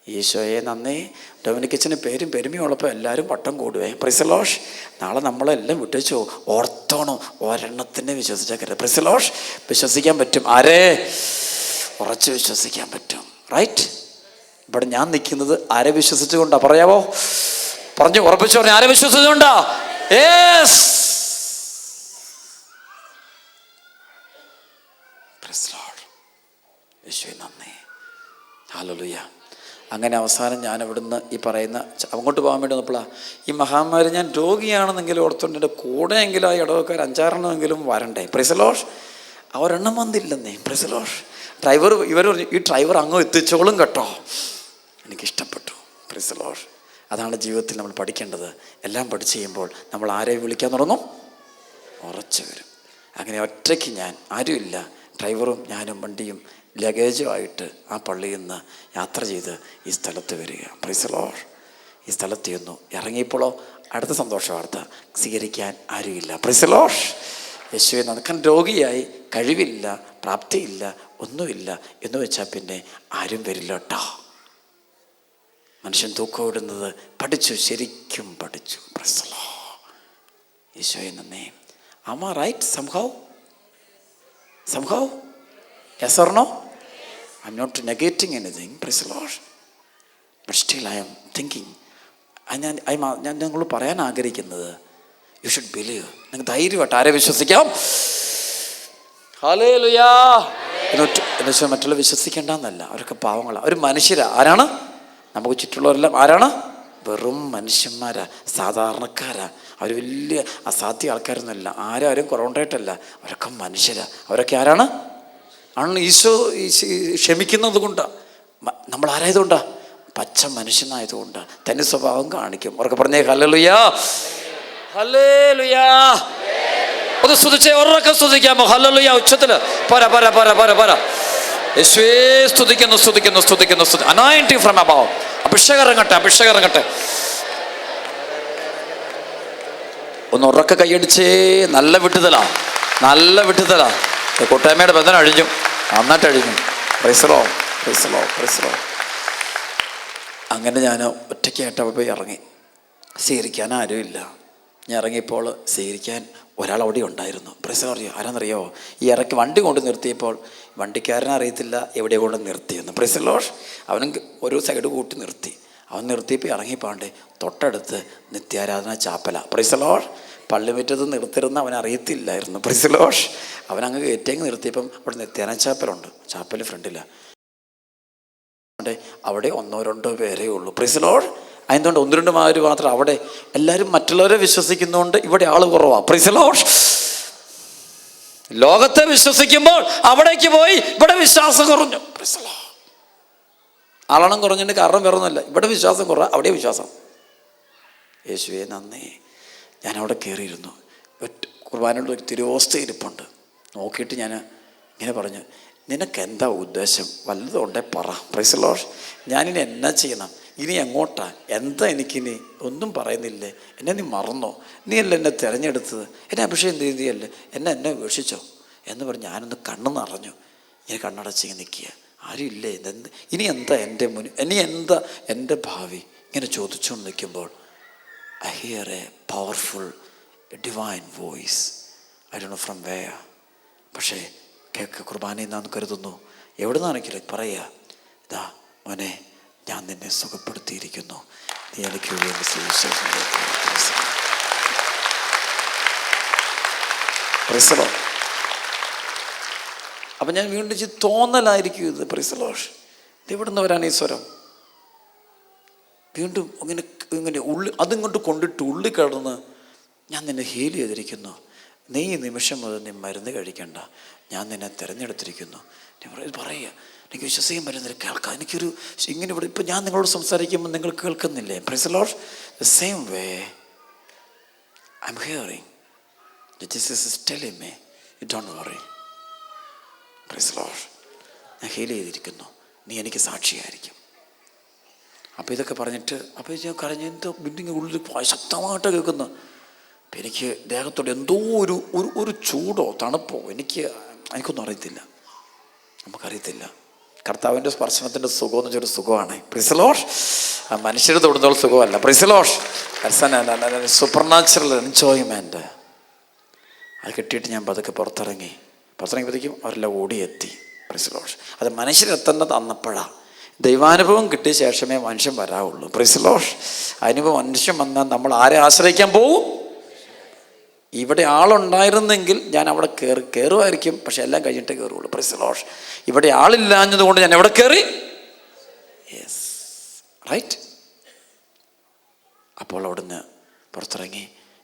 ഈശോയെ നന്ദി. ഡൊമിനിക് അച്ഛന് പേരും പെരുമയും ഉള്ളപ്പോൾ എല്ലാവരും വട്ടം കൂടുവേ. Price the Lord. നാളെ നമ്മളെല്ലാം വിട്ടേച്ചോ, ഓർത്തോണം, ഒരെണ്ണത്തിനെ വിശ്വസിച്ചാൽ കരുത്. Price the Lord. വിശ്വസിക്കാൻ പറ്റും. ആരേ? ഉറച്ചു വിശ്വസിക്കാൻ പറ്റും. റൈറ്റ്? ഇവിടെ ഞാൻ നിൽക്കുന്നത് ആരെ വിശ്വസിച്ചുകൊണ്ടാ? പറയാവോ? പറഞ്ഞു ഉറപ്പിച്ചു പറഞ്ഞു. ആരെ വിശ്വസിച്ചുകൊണ്ടാ? യെസ്. Price lord. യേശുവേ നന്ദി. ഹല്ലേലൂയ. അങ്ങനെ അവസാനം ഞാൻ ഇവിടുന്ന് ഈ പറയുന്ന അങ്ങോട്ട് പോകാൻ വേണ്ടി വന്നപ്പോഴാണ് ഈ മഹാമാരി, ഞാൻ രോഗിയാണെന്നെങ്കിലും ഓർത്തുകൊണ്ട് എൻ്റെ കൂടെയെങ്കിലും ആ ഇടവക്കാർ 5-6 വരണ്ടേ. Praise lord. അവരെണ്ണം വന്നില്ലെന്നേ. Praise lord. ഡ്രൈവർ ഇവർ ഈ ഡ്രൈവർ അങ്ങ് എത്തിച്ചോളും കേട്ടോ. എനിക്കിഷ്ടപ്പെട്ടു. Praise lord. അതാണ് ജീവിതത്തിൽ നമ്മൾ പഠിക്കേണ്ടത്. എല്ലാം പഠിച്ചു കഴിയുമ്പോൾ നമ്മൾ ആരെ വിളിക്കാൻ തുടങ്ങും? ഉറച്ചു വരും. അങ്ങനെ ഒറ്റയ്ക്ക് ഞാൻ, ആരുമില്ല, ഡ്രൈവറും ഞാനും വണ്ടിയും ലഗേജുമായിട്ട് ആ പള്ളിയിൽ നിന്ന് യാത്ര ചെയ്ത് ഈ സ്ഥലത്ത് വരിക. Praise lord. ഈ സ്ഥലത്ത് ചെന്നു ഇറങ്ങിയപ്പോഴോ അടുത്ത സന്തോഷ വാർത്ത, സ്വീകരിക്കാൻ ആരുമില്ല. Praise lord. യേശുവെ നടക്കാൻ രോഗിയായി, കഴിവില്ല, പ്രാപ്തിയില്ല, ഒന്നുമില്ല എന്ന് വെച്ചാൽ പിന്നെ ആരും വരില്ല കേട്ടോ. മനുഷ്യൻ തൂക്കം ഇടുന്നത് പഠിച്ചു, ശരിക്കും പഠിച്ചു. Praise lord. യേശുവേ നന്ദി. Am I right somehow? Yes or no? I'm not negating anything. Praise the Lord. But still I am thinking. ഞാൻ നിങ്ങളോട് പറയാൻ ആഗ്രഹിക്കുന്നത്, യു ഷുഡ് ബിലീവ്. നിങ്ങൾക്ക് ധൈര്യമായിട്ട് ആരെ വിശ്വസിക്കാം? ഹല്ലേലൂയാ. എന്നുവെച്ചാൽ മറ്റുള്ള വിശ്വസിക്കേണ്ടെന്നല്ല, അവരൊക്കെ പാവങ്ങളാണ്, അവർ മനുഷ്യരാ. ആരാണ്? നമുക്ക് ചുറ്റുള്ളവരെല്ലാം ആരാണ്? വെറും മനുഷ്യന്മാരാ, സാധാരണക്കാരാ. അവർ വലിയ അസാധ്യ ആൾക്കാരൊന്നുമല്ല, ആരും കുറവുണ്ടായിട്ടല്ല, അവരൊക്കെ മനുഷ്യരാ. അവരൊക്കെ ആരാണ്? ആണ് ഈശോ ക്ഷമിക്കുന്നത് കൊണ്ടാണ്. നമ്മൾ ആരായതുകൊണ്ടാണ്? പച്ച മനുഷ്യനായതുകൊണ്ടാണ്. തനി സ്വഭാവം കാണിക്കും. അവർക്ക് പറഞ്ഞേ ഹല്ലേലൂയാ. ഹല്ലേലൂയാ. ഒന്ന് സ്തുതിച്ചേ, ഒരൊക്കെ സ്തുതിക്കാമോ? ഹല്ലേലൂയാ. ഉച്ചത്തില് പറ. യേശുവേ സ്തുതിക്കുന്നു. Anointing from above. അഭിഷേകം ഇറങ്ങട്ടെ. ഒന്ന് ഉറക്കെ കൈയടിച്ചേ. നല്ല വിട്ടുതല. കൂട്ടായ്മയുടെ ബന്ധനം അഴിഞ്ഞു, നന്നായിട്ട് അഴിഞ്ഞു. Praise lord. അങ്ങനെ ഞാൻ ഒറ്റയ്ക്കായിട്ട് അവിടെ പോയി ഇറങ്ങി. സ്വീകരിക്കാൻ ആരുമില്ല. ഞാൻ ഇറങ്ങിയപ്പോൾ സ്വീകരിക്കാൻ ഒരാൾ അവിടെ ഉണ്ടായിരുന്നു. Praise lord. ആരാന്നറിയോ? ഈ ഇറക്കി വണ്ടി കൊണ്ട് നിർത്തിയപ്പോൾ വണ്ടിക്കാരനെ അറിയത്തില്ല എവിടെ കൊണ്ട് നിർത്തിയെന്ന്. Praise Lord. അവനും ഒരു സൈഡ് കൂട്ടി നിർത്തി. അവൻ നിർത്തിയപ്പോൾ ഇറങ്ങിപ്പോണ്ടേ തൊട്ടടുത്ത് നിത്യാരാധന ചാപ്പല. Praise Lord. പള്ളിമുറ്റത്ത് നിർത്തിരുന്ന അവൻ അറിയത്തില്ലായിരുന്നു. Praise Lord. അവനങ്ങ് കയറ്റിയങ്ങ് നിർത്തിയപ്പം അവിടെ നിത്യാരാധന ചാപ്പലുണ്ട്. ചാപ്പൽ ഫ്രണ്ടില്ല. അവിടെ 1-2 പേരേ ഉള്ളൂ. Praise Lord. അതിന്തുകൊണ്ട് 1-2 മാര് മാത്രം അവിടെ. എല്ലാവരും മറ്റുള്ളവരെ വിശ്വസിക്കുന്നതുകൊണ്ട് ഇവിടെ ആൾ കുറവാണ്. Praise lord. ലോകത്തെ വിശ്വസിക്കുമ്പോൾ അവിടേക്ക് പോയി ഇവിടെ വിശ്വാസം കുറഞ്ഞു. Praise Lord. ആളെണ്ണം കുറഞ്ഞിട്ട് കാരണം വേറൊന്നുമല്ല, ഇവിടെ വിശ്വാസം കുറവാ, അവിടെ വിശ്വാസം. യേശുവേ നന്ദി. ഞാൻ അവിടെ കയറിയിരുന്നു. കുർബാനയുടെ ഒരു തിരുവോസ്ത ഇരിപ്പുണ്ട്. നോക്കിയിട്ട് ഞാൻ ഇങ്ങനെ പറഞ്ഞു, നിനക്ക് എന്താ ഉദ്ദേശം? വല്ലതുകൊണ്ടേ പറ. Praise lord. ഞാനിനി എന്നാ ചെയ്യണം? ഇനി എങ്ങോട്ടാ? എന്താ എനിക്കിനി? ഒന്നും പറയുന്നില്ലേ? എന്നെ നീ മറന്നോ? നീ അല്ല എന്നെ തിരഞ്ഞെടുത്തത്, എന്നെ അഭിഷേകം ചെയ്തിയല്ലേ, എന്നെ ഉപേക്ഷിച്ചോ എന്ന് പറഞ്ഞ് ഞാനൊന്ന് കണ്ണു നിറഞ്ഞു. ഞാൻ കണ്ണടച്ചിങ്ങനെ നിൽക്കുക. ആരും ഇല്ലേ? ഇനി എന്താ എൻ്റെ മുന്നിൽ? ഇനി എന്താ എൻ്റെ ഭാവി? ഇങ്ങനെ ചോദിച്ചുകൊണ്ട് നിൽക്കുമ്പോൾ I hear a powerful divine voice. I don't know from where. പക്ഷേ കുർബാനയിൽ നിന്നാന്ന് കരുതുന്നു. എവിടെ നിന്നാണെങ്കിലും പറയുക, ഇതാ മോനെ, ഞാൻ നിന്നെ സുഖപ്പെടുത്തിയിരിക്കുന്നു, നീ എനിക്ക് വേണ്ടി സുവിശേഷം. അപ്പം ഞാൻ വീണ്ടും തോന്നലായിരിക്കും ഇത്. Praise lord. ഇത് എവിടെ നിന്ന് വരാൻ ഈ സ്വരം? വീണ്ടും ഇങ്ങനെ അതിങ്ങോട്ട് കൊണ്ടിട്ട് ഉള്ളിൽ കിടന്ന്, ഞാൻ നിന്നെ ഹീൽ ചെയ്തിരിക്കുന്നു, നീ ഈ നിമിഷം മുതൽ നീ മരുന്ന് കഴിക്കണ്ട, ഞാൻ നിന്നെ തിരഞ്ഞെടുത്തിരിക്കുന്നു. പറയുക. എനിക്ക് വിശ്വസിക്കാൻ പറ്റുന്നില്ല, കേൾക്കാം. എനിക്കൊരു ഇങ്ങനെ ഇവിടെ ഇപ്പം ഞാൻ നിങ്ങളോട് സംസാരിക്കുമ്പോൾ നിങ്ങൾ കേൾക്കുന്നില്ലേ? Praise lord. The same way I am hearing Jesus is telling me, you don't worry. Praise lord. ഞാൻ ഹീൽ ചെയ്തിരിക്കുന്നു, നീ എനിക്ക് സാക്ഷിയായിരിക്കും. അപ്പോൾ ഇതൊക്കെ പറഞ്ഞിട്ട് അപ്പോൾ ഞാൻ കരഞ്ഞ് എന്തോ ബിൽഡിങ് ഉള്ളിൽ ശക്തമായിട്ട് കേൾക്കുന്നു. അപ്പം എനിക്ക് ദേഹത്തോട് എന്തോ ഒരു ചൂടോ തണുപ്പോ എനിക്കൊന്നും അറിയത്തില്ല, നമുക്കറിയത്തില്ല. കർത്താവിൻ്റെ സ്പർശനത്തിൻ്റെ സുഖം എന്ന് വെച്ചൊരു സുഖമാണ്. Praise lord. മനുഷ്യർ തൊടുന്നോൾ സുഖമല്ല. Praise lord. Super natural enjoyment. അത് കിട്ടിയിട്ട് ഞാൻ പതുക്കെ പുറത്തിറങ്ങിയപ്പോഴത്തേക്കും അവരെല്ലാം ഓടിയെത്തി. Praise the lord. അത് മനുഷ്യരെത്തേണ്ടത് അന്നപ്പോഴാണ്. ദൈവാനുഭവം കിട്ടിയ ശേഷമേ മനുഷ്യൻ വരാവുള്ളൂ. Price the Lord. അതിനിപ്പോൾ മനുഷ്യൻ വന്നാൽ നമ്മൾ ആരെ ആശ്രയിക്കാൻ പോകും? ഇവിടെ ആളുണ്ടായിരുന്നെങ്കിൽ ഞാൻ അവിടെ കയറുമായിരിക്കും, പക്ഷെ എല്ലാം കഴിഞ്ഞിട്ടേ കയറുള്ളൂ. Price the Lord. ഇവിടെ ആളില്ലാഞ്ഞതുകൊണ്ട് ഞാൻ എവിടെ കയറി? Yes, right. അപ്പോൾ അവിടുന്ന് പുറത്തിറങ്ങി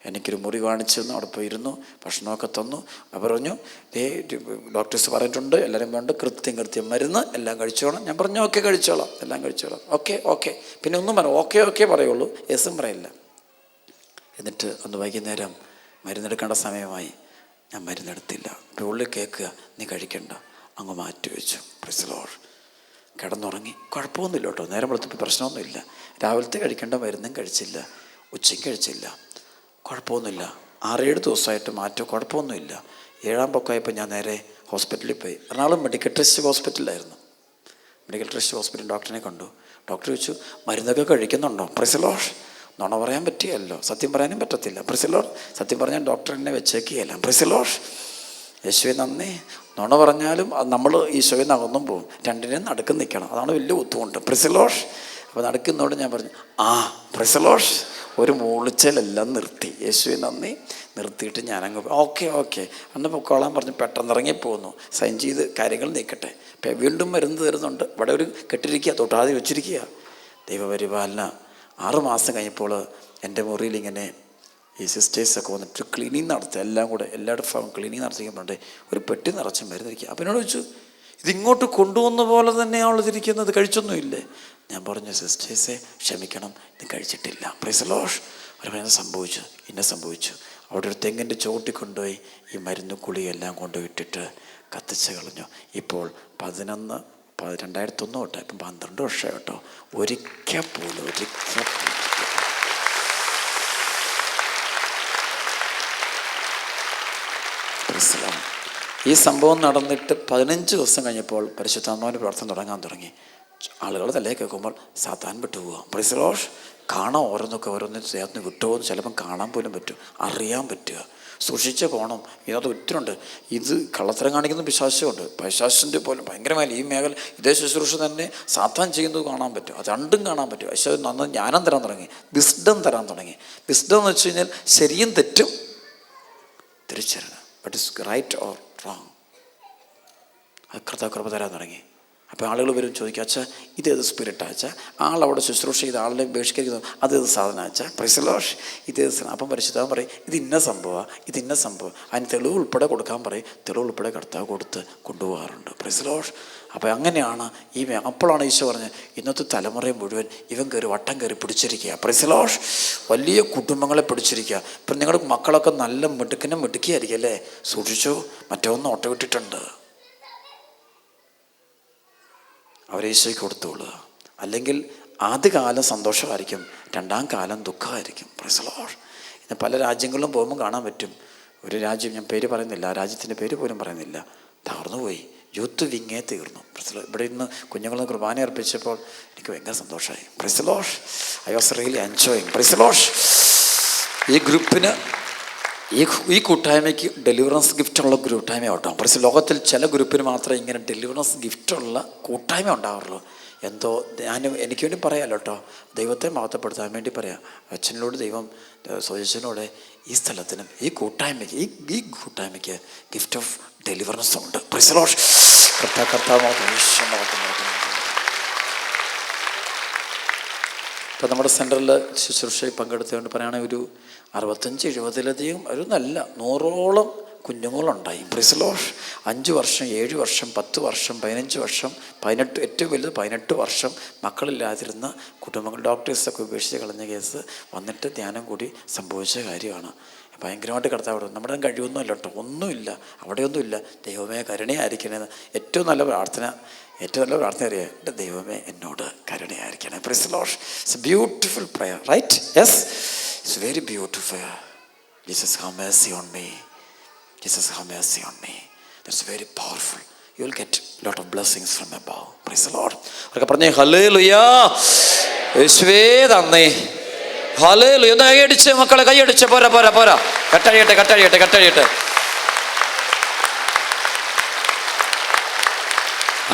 എനിക്കൊരു മുറി കാണിച്ചു തന്നു. അവിടെ പോയി ഇരുന്നു, ഭക്ഷണമൊക്കെ തന്നു. അവർ പറഞ്ഞു, ഡോക്ടേഴ്സ് പറഞ്ഞിട്ടുണ്ട് എല്ലാവരും വേണ്ട കൃത്യം മരുന്ന് എല്ലാം കഴിച്ചോളാം. ഞാൻ പറഞ്ഞു ഓക്കെ കഴിച്ചോളാം, എല്ലാം കഴിച്ചോളാം. ഓക്കെ പിന്നെ ഒന്നും പറയാം, ഓക്കെ പറയുള്ളൂ, യെസും പറയില്ല. എന്നിട്ട് ഒന്ന് വൈകുന്നേരം മരുന്നെടുക്കേണ്ട സമയമായി. ഞാൻ മരുന്നെടുത്തില്ല. അപ്പോൾ ഉള്ളിൽ കേൾക്കുക, നീ കഴിക്കണ്ട, അങ്ങ് മാറ്റി വെച്ചു. Price the Lord. കിടന്നുറങ്ങി. കുഴപ്പമൊന്നുമില്ല കേട്ടോ, നേരം വെളുത്തപ്പോൾ പ്രശ്നമൊന്നുമില്ല. രാവിലത്തെ കഴിക്കേണ്ട മരുന്നും കഴിച്ചില്ല, ഉച്ചയ്ക്ക് കഴിച്ചില്ല, കുഴപ്പമൊന്നുമില്ല. 6-7 ദിവസമായിട്ട് മാറ്റം, കുഴപ്പമൊന്നുമില്ല. 7-ാം പൊക്കമായപ്പോൾ ഞാൻ നേരെ ഹോസ്പിറ്റലിൽ പോയി. എറണാകുളം മെഡിക്കൽ ട്രസ്റ്റ് ഹോസ്പിറ്റലിലായിരുന്നു. മെഡിക്കൽ ട്രസ്റ്റ് ഹോസ്പിറ്റൽ ഡോക്ടറിനെ കണ്ടു. ഡോക്ടർ ചോദിച്ചു, മരുന്നൊക്കെ കഴിക്കുന്നുണ്ടോ? Praise the lord. നുണ പറയാൻ പറ്റിയല്ലോ, സത്യം പറയാനും പറ്റത്തില്ല. Praise the lord. സത്യം പറഞ്ഞാൽ ഡോക്ടർ എന്നെ വെച്ചേക്കുകയല്ല. Price the Lord. യേശുവേ നന്ദി. നുണ പറഞ്ഞാലും അത് നമ്മൾ ഈശോയിൽ നിന്ന് അകന്നും പോകും. രണ്ടിനെയും നടുക്ക് നിൽക്കണം, അതാണ് വലിയ ബുദ്ധിമുട്ട്. Price the Lord. അപ്പോൾ നടക്കുന്നതോടെ ഞാൻ പറഞ്ഞു, പ്രൈസ് ദി ലോർഡ്. ഒരു മൂളിച്ചലെല്ലാം നിർത്തി. യേശുവേ നന്ദി. നിർത്തിയിട്ട് ഞാനങ്ങ് ഓക്കെ അന്ന് പൊക്കോളാൻ പറഞ്ഞ് പെട്ടെന്ന് ഇറങ്ങിപ്പോന്നു. സൈൻ ചെയ്ത് കാര്യങ്ങൾ നീക്കട്ടെ. ഇപ്പം വീണ്ടും മരുന്ന് തരുന്നുണ്ട്. ഇവിടെ ഒരു കെട്ടിരിക്കുക, തൊട്ടാതെ വെച്ചിരിക്കുക. ദൈവപരിപാലന. 6 മാസം കഴിഞ്ഞപ്പോൾ എൻ്റെ മുറിയിൽ ഇങ്ങനെ ഈ സിസ്റ്റേഴ്സൊക്കെ വന്നിട്ട് ക്ലീനിങ് നടത്തുക. എല്ലാം കൂടെ എല്ലായിടത്തും ക്ലീനിങ് നടത്തിക്കുന്നുണ്ട്. ഒരു പെട്ടി നിറച്ച് മരുന്നിരിക്കുക. അപ്പം എന്നോട് ചോദിച്ചു, ഇതിങ്ങോട്ട് കൊണ്ടുവന്ന പോലെ തന്നെയാണല്ലോ ഇതിരിക്കുന്നത്, കഴിച്ചൊന്നുമില്ലേ? ഞാൻ പറഞ്ഞു, സിസ്റ്റേഴ്സെ ക്ഷമിക്കണം, ഇത് കഴിച്ചിട്ടില്ല. Price the Lord. അവർ പറയുന്നത് സംഭവിച്ചു. അവിടെ ഒരു തെങ്ങിൻ്റെ ചോട്ടിൽ കൊണ്ടുപോയി ഈ മരുന്ന് കുളിയെല്ലാം കൊണ്ടുപോയിട്ടിട്ട് കത്തിച്ച് കളഞ്ഞു. ഇപ്പോൾ 2001 തൊട്ട് ഇപ്പം 12 വർഷം കേട്ടോ. ഒരിക്കൽ പോലും ഈ സംഭവം നടന്നിട്ട് 15 ദിവസം കഴിഞ്ഞപ്പോൾ പരിശുദ്ധാത്മാവിൻ്റെ പ്രവർത്തനം തുടങ്ങാൻ തുടങ്ങി. ആളുകൾ തലേ കേൾക്കുമ്പോൾ സാത്താൻ വിട്ടുപോവുക. Price the Lord. കാണാൻ ഓരോന്ന് ചേർന്ന് വിട്ടുപോകുന്നു. ചിലപ്പം കാണാൻ പോലും പറ്റും, അറിയാൻ പറ്റുക. സൂക്ഷിച്ച് പോകണം. ഇതിനകത്ത് ഒത്തിരിയുണ്ട്. ഇത് കള്ളത്തരം കാണിക്കുന്ന പിശാചുണ്ട്. പിശാചിൻ്റെ പോലും ഭയങ്കരമായ ഈ മേഖല ഇതേ ശുശ്രൂഷ തന്നെ സാത്താൻ ചെയ്യുന്നത് കാണാൻ പറ്റും. അത് രണ്ടും കാണാൻ പറ്റും. പക്ഷേ നന്ന് ജ്ഞാനം തരാൻ തുടങ്ങി, വിസ്ഡം തരാൻ തുടങ്ങി. വിസ്ഡം എന്ന് വെച്ച് കഴിഞ്ഞാൽ ശരിയും തെറ്റും തിരിച്ചറിയണം. But is right or wrong. അത് കൃപ തരാൻ തുടങ്ങി. അപ്പോൾ ആളുകൾ വരും, ചോദിക്കുക, അച്ഛാ ഇതേത് സ്പിരിറ്റാ അച്ഛാ? ആളവിടെ ശുശ്രൂഷ ചെയ്ത് ആളിനെ ബഹിഷ്കരിക്കുന്നു, അതേത് സാധനം അച്ഛാ? Price the Lord. ഇതേത് സാധനം? അപ്പം പരിശുദ്ധൻ പറയും, ഇത് ഇന്ന സംഭവം. അതിന് തെളിവ് ഉൾപ്പെടെ കൊടുക്കാൻ പറയും. തെളിവ് ഉൾപ്പെടെ കർത്താവ് കൊടുത്ത് കൊണ്ടുപോകാറുണ്ട്. Price the Lord. അപ്പോൾ അങ്ങനെയാണ് അപ്പോഴാണ് ഈശോ പറഞ്ഞത്, ഇന്നത്തെ തലമുറയെ മുഴുവൻ ഇവൻ വട്ടം കയറി പിടിച്ചിരിക്കുക. Price the Lord. വലിയ കുടുംബങ്ങളെ പിടിച്ചിരിക്കുക. ഇപ്പം നിങ്ങളുടെ മക്കളൊക്കെ നല്ല മിടുക്കിയായിരിക്കും അല്ലേ? സൂക്ഷിച്ചോ, മറ്റൊന്ന് ഓട്ട വിട്ടിട്ടുണ്ട്. അവരെ ഈശോയ്ക്ക് കൊടുത്തുകൊള്ളുക. അല്ലെങ്കിൽ ആദ്യകാലം സന്തോഷമായിരിക്കും, 2ാം കാലം ദുഃഖമായിരിക്കും. Price the Lord. ഇന്ന് പല രാജ്യങ്ങളിലും പോകുമ്പോൾ കാണാൻ പറ്റും. ഒരു രാജ്യം, ഞാൻ പേര് പറയുന്നില്ല, ആ രാജ്യത്തിൻ്റെ പേര് പോലും പറയുന്നില്ല, തകർന്നുപോയി. യൂത്ത് വിങ്ങേ തീർന്നു. ഇവിടെ ഇന്ന് കുഞ്ഞുങ്ങളെ കുർബാന അർപ്പിച്ചപ്പോൾ എനിക്ക് ഭയങ്കര സന്തോഷമായി. Price the Lord. I was really enjoying. Price the Lord. ഈ ഗ്രൂപ്പിന് ഈ കൂട്ടായ്മയ്ക്ക് ഡെലിവറൻസ് ഗിഫ്റ്റുള്ള കൂട്ടായ്മ കേട്ടോ. പക്ഷേ ലോകത്തിൽ ചില ഗ്രൂപ്പിന് മാത്രമേ ഇങ്ങനെ ഡെലിവറൻസ് ഗിഫ്റ്റുള്ള കൂട്ടായ്മ ഉണ്ടാവാറുള്ളൂ. എന്തോ എനിക്ക് വേണ്ടി പറയാമല്ലോ കേട്ടോ, ദൈവത്തെ മഹത്വപ്പെടുത്താൻ വേണ്ടി പറയാം. അച്ഛനോട് ദൈവം സ്വദേശനോട് ഈ സ്ഥലത്തിനും ഈ കൂട്ടായ്മയ്ക്ക് ഗിഫ്റ്റ് ഓഫ് ഡെലിവറൻസ് ഉണ്ട്. Price the Lord. കർത്താവ് ഇപ്പം നമ്മുടെ സെൻറ്ററിൽ ശുശ്രൂഷയിൽ പങ്കെടുത്തുകൊണ്ട് പറയുകയാണെങ്കിൽ ഒരു 65-70 ഒരു നല്ല 100ഓളം കുഞ്ഞുങ്ങളുണ്ടായി. Praise the lord. 5 വർഷം 7 വർഷം 10 വർഷം 15 വർഷം 18, ഏറ്റവും വലുത് 18 വർഷം മക്കളില്ലാതിരുന്ന കുടുംബങ്ങൾ ഡോക്ടേഴ്സൊക്കെ ഉപേക്ഷിച്ച് കളഞ്ഞ കേസ് വന്നിട്ട് ധ്യാനം കൂടി സംഭവിച്ച കാര്യമാണ്. ഭയങ്കരമായിട്ട് കർത്താവ് നമ്മുടെ കഴിവൊന്നുമല്ല കേട്ടോ, ഒന്നുമില്ല, അവിടെയൊന്നുമില്ല. ദൈവമേ കരുണയായിരിക്കണേന്ന് ഏറ്റവും നല്ല പ്രാർത്ഥന അറിയാം, എൻ്റെ ദൈവമേ എന്നോട് കരുണയായിരിക്കണേ. Praise the lord. It's a beautiful prayer, right? Yes, it's very beautiful. Jesus have mercy on me. Jesus have mercy on me. That's very powerful. You will get a lot of blessings from above. Praise the Lord. അവർക്ക് പറഞ്ഞേ hallelujah. യേശുവേ നന്ദി. Hallelujah. ഒന്ന് കൈയടിച്ച് മക്കളെ, കൈയടിച്ച്. പോരാ കട്ടഴിയട്ടെ.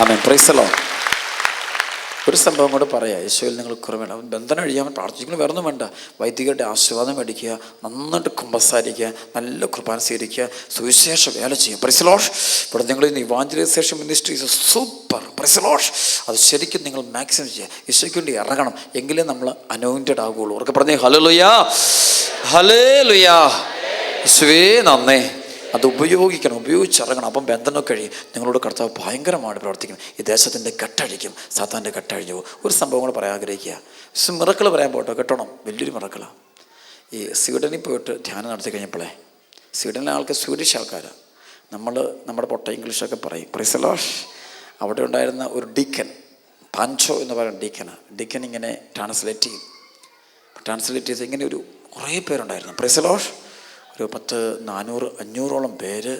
ആമേൻ. Praise the lord. ഒരു സംഭവം കൂടെ പറയാം. യേശുവിൽ നിങ്ങൾ കുറവേണ്ട ബന്ധനം അഴിയാൻ പ്രാർത്ഥിക്കുന്നത് വേറൊന്നും വേണ്ട. വൈദികരുടെ ആശീർവാദം മേടിക്കുക, നന്നായിട്ട് കുമ്പസാരിക്കുക, നല്ല കുർബാന സ്വീകരിക്കുക, സുവിശേഷ വേല ചെയ്യുക. Price the Lord. ഇവിടെ നിങ്ങൾ ഇന്ന് evangelisation ministry super. Price the lord. അത് ശരിക്കും നിങ്ങൾ മാക്സിമം ചെയ്യുക. ഈശോയ്ക്ക് വേണ്ടി ഇറങ്ങണം, എങ്കിലേ നമ്മൾ അനോയിന്റഡ് ആകുള്ളൂ. അവർക്ക് പറഞ്ഞേ ഹല്ലേലൂയ, ഹല്ലേലൂയ. യേശുവേ നന്ദി. അത് ഉപയോഗിച്ചിറങ്ങണം. അപ്പം ബന്ധനമൊക്കെ കഴിയും. നിങ്ങളോട് കർത്താവ് ഭയങ്കരമായിട്ട് പ്രവർത്തിക്കും. ഈ ദേശത്തിൻ്റെ കെട്ടഴിക്കും, സാത്താൻ്റെ കെട്ടഴിഞ്ഞു പോകും. ഒരു സംഭവം കൂടെ പറയാൻ ആഗ്രഹിക്കുക. മിറക്കിൾ പറയാൻ പോട്ടോ, കേട്ടോണം. വലിയൊരു മിറക്കിളാണ്. ഈ സ്വീഡനിൽ പോയിട്ട് ധ്യാനം നടത്തി കഴിഞ്ഞപ്പോഴേ, സ്വീഡനിലെ സ്വീഡിഷ് ആൾക്കാരാണ്. നമ്മുടെ പൊട്ട ഇംഗ്ലീഷൊക്കെ പറയും. Price the Lord. അവിടെ ഉണ്ടായിരുന്ന ഒരു ഡീക്കൻ, പാൻചോ എന്ന് പറയുന്ന ഡീക്കൻ ഇങ്ങനെ ട്രാൻസ്ലേറ്റ് ചെയ്ത് ഇങ്ങനെ ഒരു കുറേ പേരുണ്ടായിരുന്നു. Price the lord. ഒരു 400-500ഓളം പേര്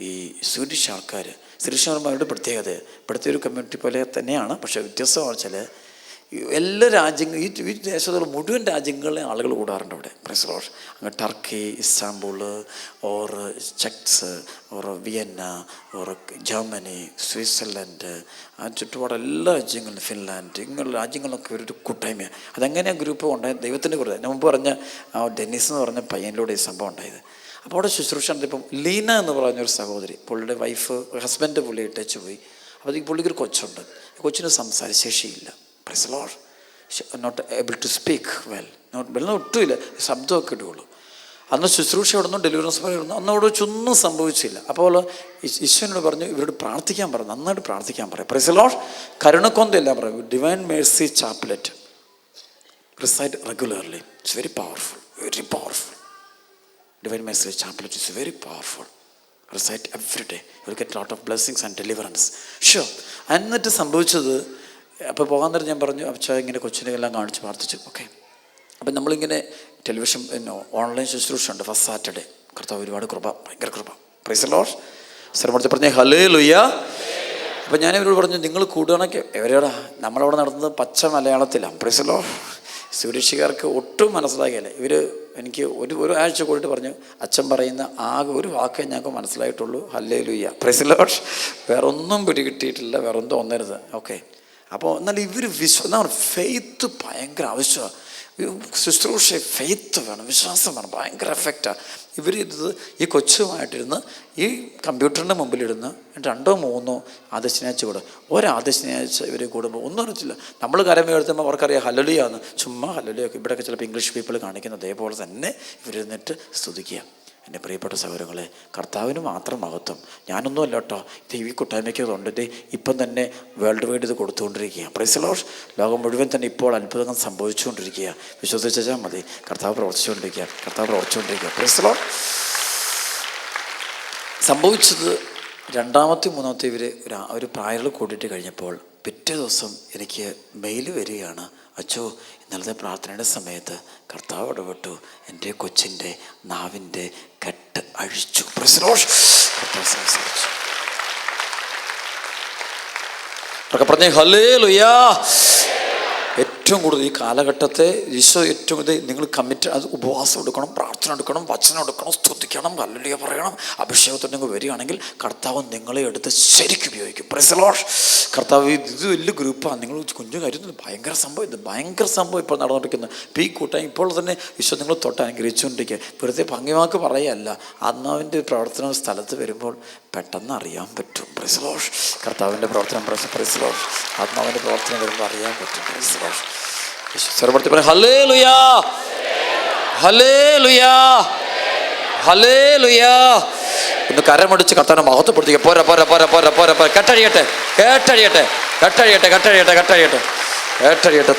ഈ സ്വീഡിഷ് ആൾക്കാർ. സ്വീഡിഷ് പ്രത്യേകത ഇവിടുത്തെ ഒരു കമ്മ്യൂണിറ്റി പോലെ തന്നെയാണ്, പക്ഷേ വ്യത്യസ്തമാണെന്ന് വെച്ചാൽ എല്ലാ രാജ്യങ്ങളും ഈ ദേശത്തുള്ള മുഴുവൻ രാജ്യങ്ങളിലെ ആളുകൾ കൂടാറുണ്ട് അവിടെ. Praise the lord. അങ്ങ് Turkey, Istanbul, or Czechs, or Vienna, or Germany, Switzerland, ആ ചുറ്റുപാട് എല്ലാ രാജ്യങ്ങളിലും, ഫിൻലാൻഡ്, ഇങ്ങനെയുള്ള രാജ്യങ്ങളിലൊക്കെ ഒരു കൂട്ടായ്മയാണ്. അതെങ്ങനെയാണ് ഗ്രൂപ്പ് ഉണ്ടായത്? ദൈവത്തിൻ്റെ കുറവ്. ഞാൻ മുമ്പ് പറഞ്ഞ ഡെന്നിസ് എന്ന് പറഞ്ഞ പയ്യനിലൂടെ ഈ സംഭവം ഉണ്ടായത്. അപ്പോൾ അവിടെ ശുശ്രൂഷ ഇപ്പം ലീന എന്ന് പറഞ്ഞൊരു സഹോദരി, പുള്ളിയുടെ ഹസ്ബൻഡ് പുള്ളി ഇട്ടേച്ച് പോയി. അപ്പോൾ ഈ പുള്ളിക്കൊരു കൊച്ചുണ്ട്. കൊച്ചിന് സംസാരശേഷിയില്ല. Praise the lord. Not able to speak well ഒട്ടുമില്ല, ശബ്ദമൊക്കെ ഇടുകയുള്ളൂ. അന്ന് ശുശ്രൂഷ ഇടുന്നു, ഡെലിവറൻസ് പറയുന്നു. അന്ന് അവിടെ വെച്ചൊന്നും സംഭവിച്ചില്ല. അപ്പോൾ ഈശോനോട് പറഞ്ഞു, ഇവരോട് പ്രാർത്ഥിക്കാൻ പറഞ്ഞു, നന്നായിട്ട് പ്രാർത്ഥിക്കാൻ പറയാം. Price the lord. കരുണക്കൊന്തല്ല പറയും, divine mercy chaplet recite regularly. It's very powerful, very powerful. Divine Message Chaplet is very powerful. Recite every day. You will get a lot of blessings and deliverance. Sure. എന്നിട്ട് സംഭവിച്ചത്, അപ്പോൾ പോകാൻ നേരം ഞാൻ പറഞ്ഞു, അച്ഛാ ഇങ്ങനെ കൊച്ചിനെ എല്ലാം കാണിച്ച് പ്രാർത്ഥിച്ചു. ഓക്കെ. അപ്പം നമ്മളിങ്ങനെ ടെലിവിഷൻ ഓൺലൈൻ ശുശ്രൂഷ ഉണ്ട് ഫസ്റ്റ് സാറ്റർഡേ. കർത്താവ് ഒരുപാട് കൃപ, ഭയങ്കര കൃപ. Price the Lord. സ്ഥലമടുത്ത് പറഞ്ഞേ ഹല്ലേലൂയ. അപ്പം ഞാൻ ഇവരോട് പറഞ്ഞു, നിങ്ങൾ കൂടുകയാണെങ്കിൽ എവരെയോടാ നമ്മളവിടെ നടത്തുന്നത് പച്ച മലയാളത്തിലാണ്. Price the Lord. സ്വീഡിഷുകാർക്ക് ഒട്ടും മനസ്സിലാക്കിയല്ലേ. എനിക്ക് ഒരു ആഴ്ച കൂടിയിട്ട് പറഞ്ഞു, അച്ഛൻ പറയുന്ന ആകെ ഒരു വാക്കേ ഞങ്ങൾക്ക് മനസ്സിലായിട്ടുള്ളൂ, ഹല്ലേലൂയ. Price the Lord. വേറൊന്നും പിടികിട്ടിയിട്ടില്ല, വേറൊന്നും തോന്നരുത്. ഓക്കെ. അപ്പോൾ എന്നാൽ എന്താണ് ഫെയ്ത്ത് ഭയങ്കര ആവശ്യമാണ്. ശുശ്രൂഷ ഫെയ്ത്ത് വേണം, വിശ്വാസം വേണം, ഭയങ്കര എഫക്റ്റാണ്. ഈ കൊച്ചുമായിട്ടിരുന്ന് ഈ കമ്പ്യൂട്ടറിൻ്റെ മുമ്പിലിരുന്ന് 2-3 ആദ്യ ശനിയാഴ്ച കൂടെ, ഒരാദ്യ ശനിയാഴ്ച ഇവർ കൂടുമ്പോൾ ഒന്നും അറിയത്തില്ല. നമ്മൾ കരം ഉയർത്തുമ്പോൾ അവർക്കറിയാം ഹല്ലേലൂയാന്ന്, ചുമ്മാ ഹല്ലേലൂയൊക്കെ. ഇവിടെയൊക്കെ ചിലപ്പോൾ ഇംഗ്ലീഷ് പീപ്പിൾ കാണിക്കുന്ന അതേപോലെ തന്നെ ഇവരിരുന്നിട്ട് സ്തുതിക്കുക. എൻ്റെ പ്രിയപ്പെട്ട സഹോദരങ്ങളെ, കർത്താവിന് മാത്രം മഹത്വം. ഞാനൊന്നും അല്ല കേട്ടോ, ഇത് ഈ കൂട്ടായ്മയ്ക്ക് തൊണ്ടിട്ട് ഇപ്പം തന്നെ വേൾഡ് വൈഡ് ഇത് കൊടുത്തുകൊണ്ടിരിക്കുക. Price the Lord. ലോകം മുഴുവൻ തന്നെ ഇപ്പോൾ അത്ഭുതങ്ങൾ സംഭവിച്ചുകൊണ്ടിരിക്കുക. വിശ്വസിച്ചാൽ മതി. കർത്താവ് പ്രവർത്തിച്ചുകൊണ്ടിരിക്കുക. Price the Lord. സംഭവിച്ചത് രണ്ടാമത്തെ മൂന്നാമത്തെ ഒരു പ്രായങ്ങൾ കൂട്ടിയിട്ട് കഴിഞ്ഞപ്പോൾ പിറ്റേ ദിവസം എനിക്ക് മെയിൽ വരികയാണ്, അച്ചോ ഇന്നലത്തെ പ്രാർത്ഥനയുടെ സമയത്ത് കർത്താവ് ഇടപെട്ടു, എൻ്റെ കൊച്ചിൻ്റെ നാവിൻ്റെ കെട്ട് അഴിച്ചു. കർത്താവ് സംസാരിച്ചു. പറഞ്ഞേ ഹല്ലേലൂയാ. ഏറ്റവും കൂടുതൽ ഈ കാലഘട്ടത്തെ ഈശോ ഏറ്റവും കൂടുതൽ നിങ്ങൾ കമ്മിറ്റ്, അത് ഉപവാസം എടുക്കണം, പ്രാർത്ഥന എടുക്കണം, വചനം എടുക്കണം, സ്തുതിക്കണം, ഹല്ലേലൂയ പറയണം. അഭിഷേകത്തിൽ നിങ്ങൾ വരികയാണെങ്കിൽ കർത്താവ് നിങ്ങളെ എടുത്ത് ശരിക്കും ഉപയോഗിക്കും. Price the Lord. കർത്താവ് ഇത് വലിയ ഗ്രൂപ്പാണ്. നിങ്ങൾ കുഞ്ഞു കാര്യം ഭയങ്കര സംഭവം ഇപ്പോൾ നടന്നുകൊണ്ടിരിക്കുന്നത്. ഇപ്പോൾ ഈ കൂട്ടായ്മ ഇപ്പോൾ തന്നെ ഈശോ നിങ്ങൾ തൊട്ട് അനുഗ്രഹിച്ചുകൊണ്ടിരിക്കുക. വെറുതെ ഭംഗിവാക്ക് പറയുകയല്ല, ആത്മാവിൻ്റെ പ്രവർത്തനം സ്ഥലത്ത് വരുമ്പോൾ പെട്ടെന്ന് അറിയാൻ പറ്റും. Price the Lord. കർത്താവിൻ്റെ പ്രവർത്തനം, പ്രൈസ് ദി ലോർഡ്. ആത്മാവിൻ്റെ പ്രവർത്തനം വരുമ്പോൾ അറിയാൻ പറ്റും. Price the Lord. സ്വരപ്പെടുത്തി പറ ഹല്ലേലൂയാ, ഹല്ലേലൂയാ, ഹല്ലേലൂയാ. ഒന്ന് കരമടിച്ച് കർത്താവിനെ മഹത്വപ്പെടുത്തിക്കുക. പോരാ. കെട്ടഴിയട്ടെ.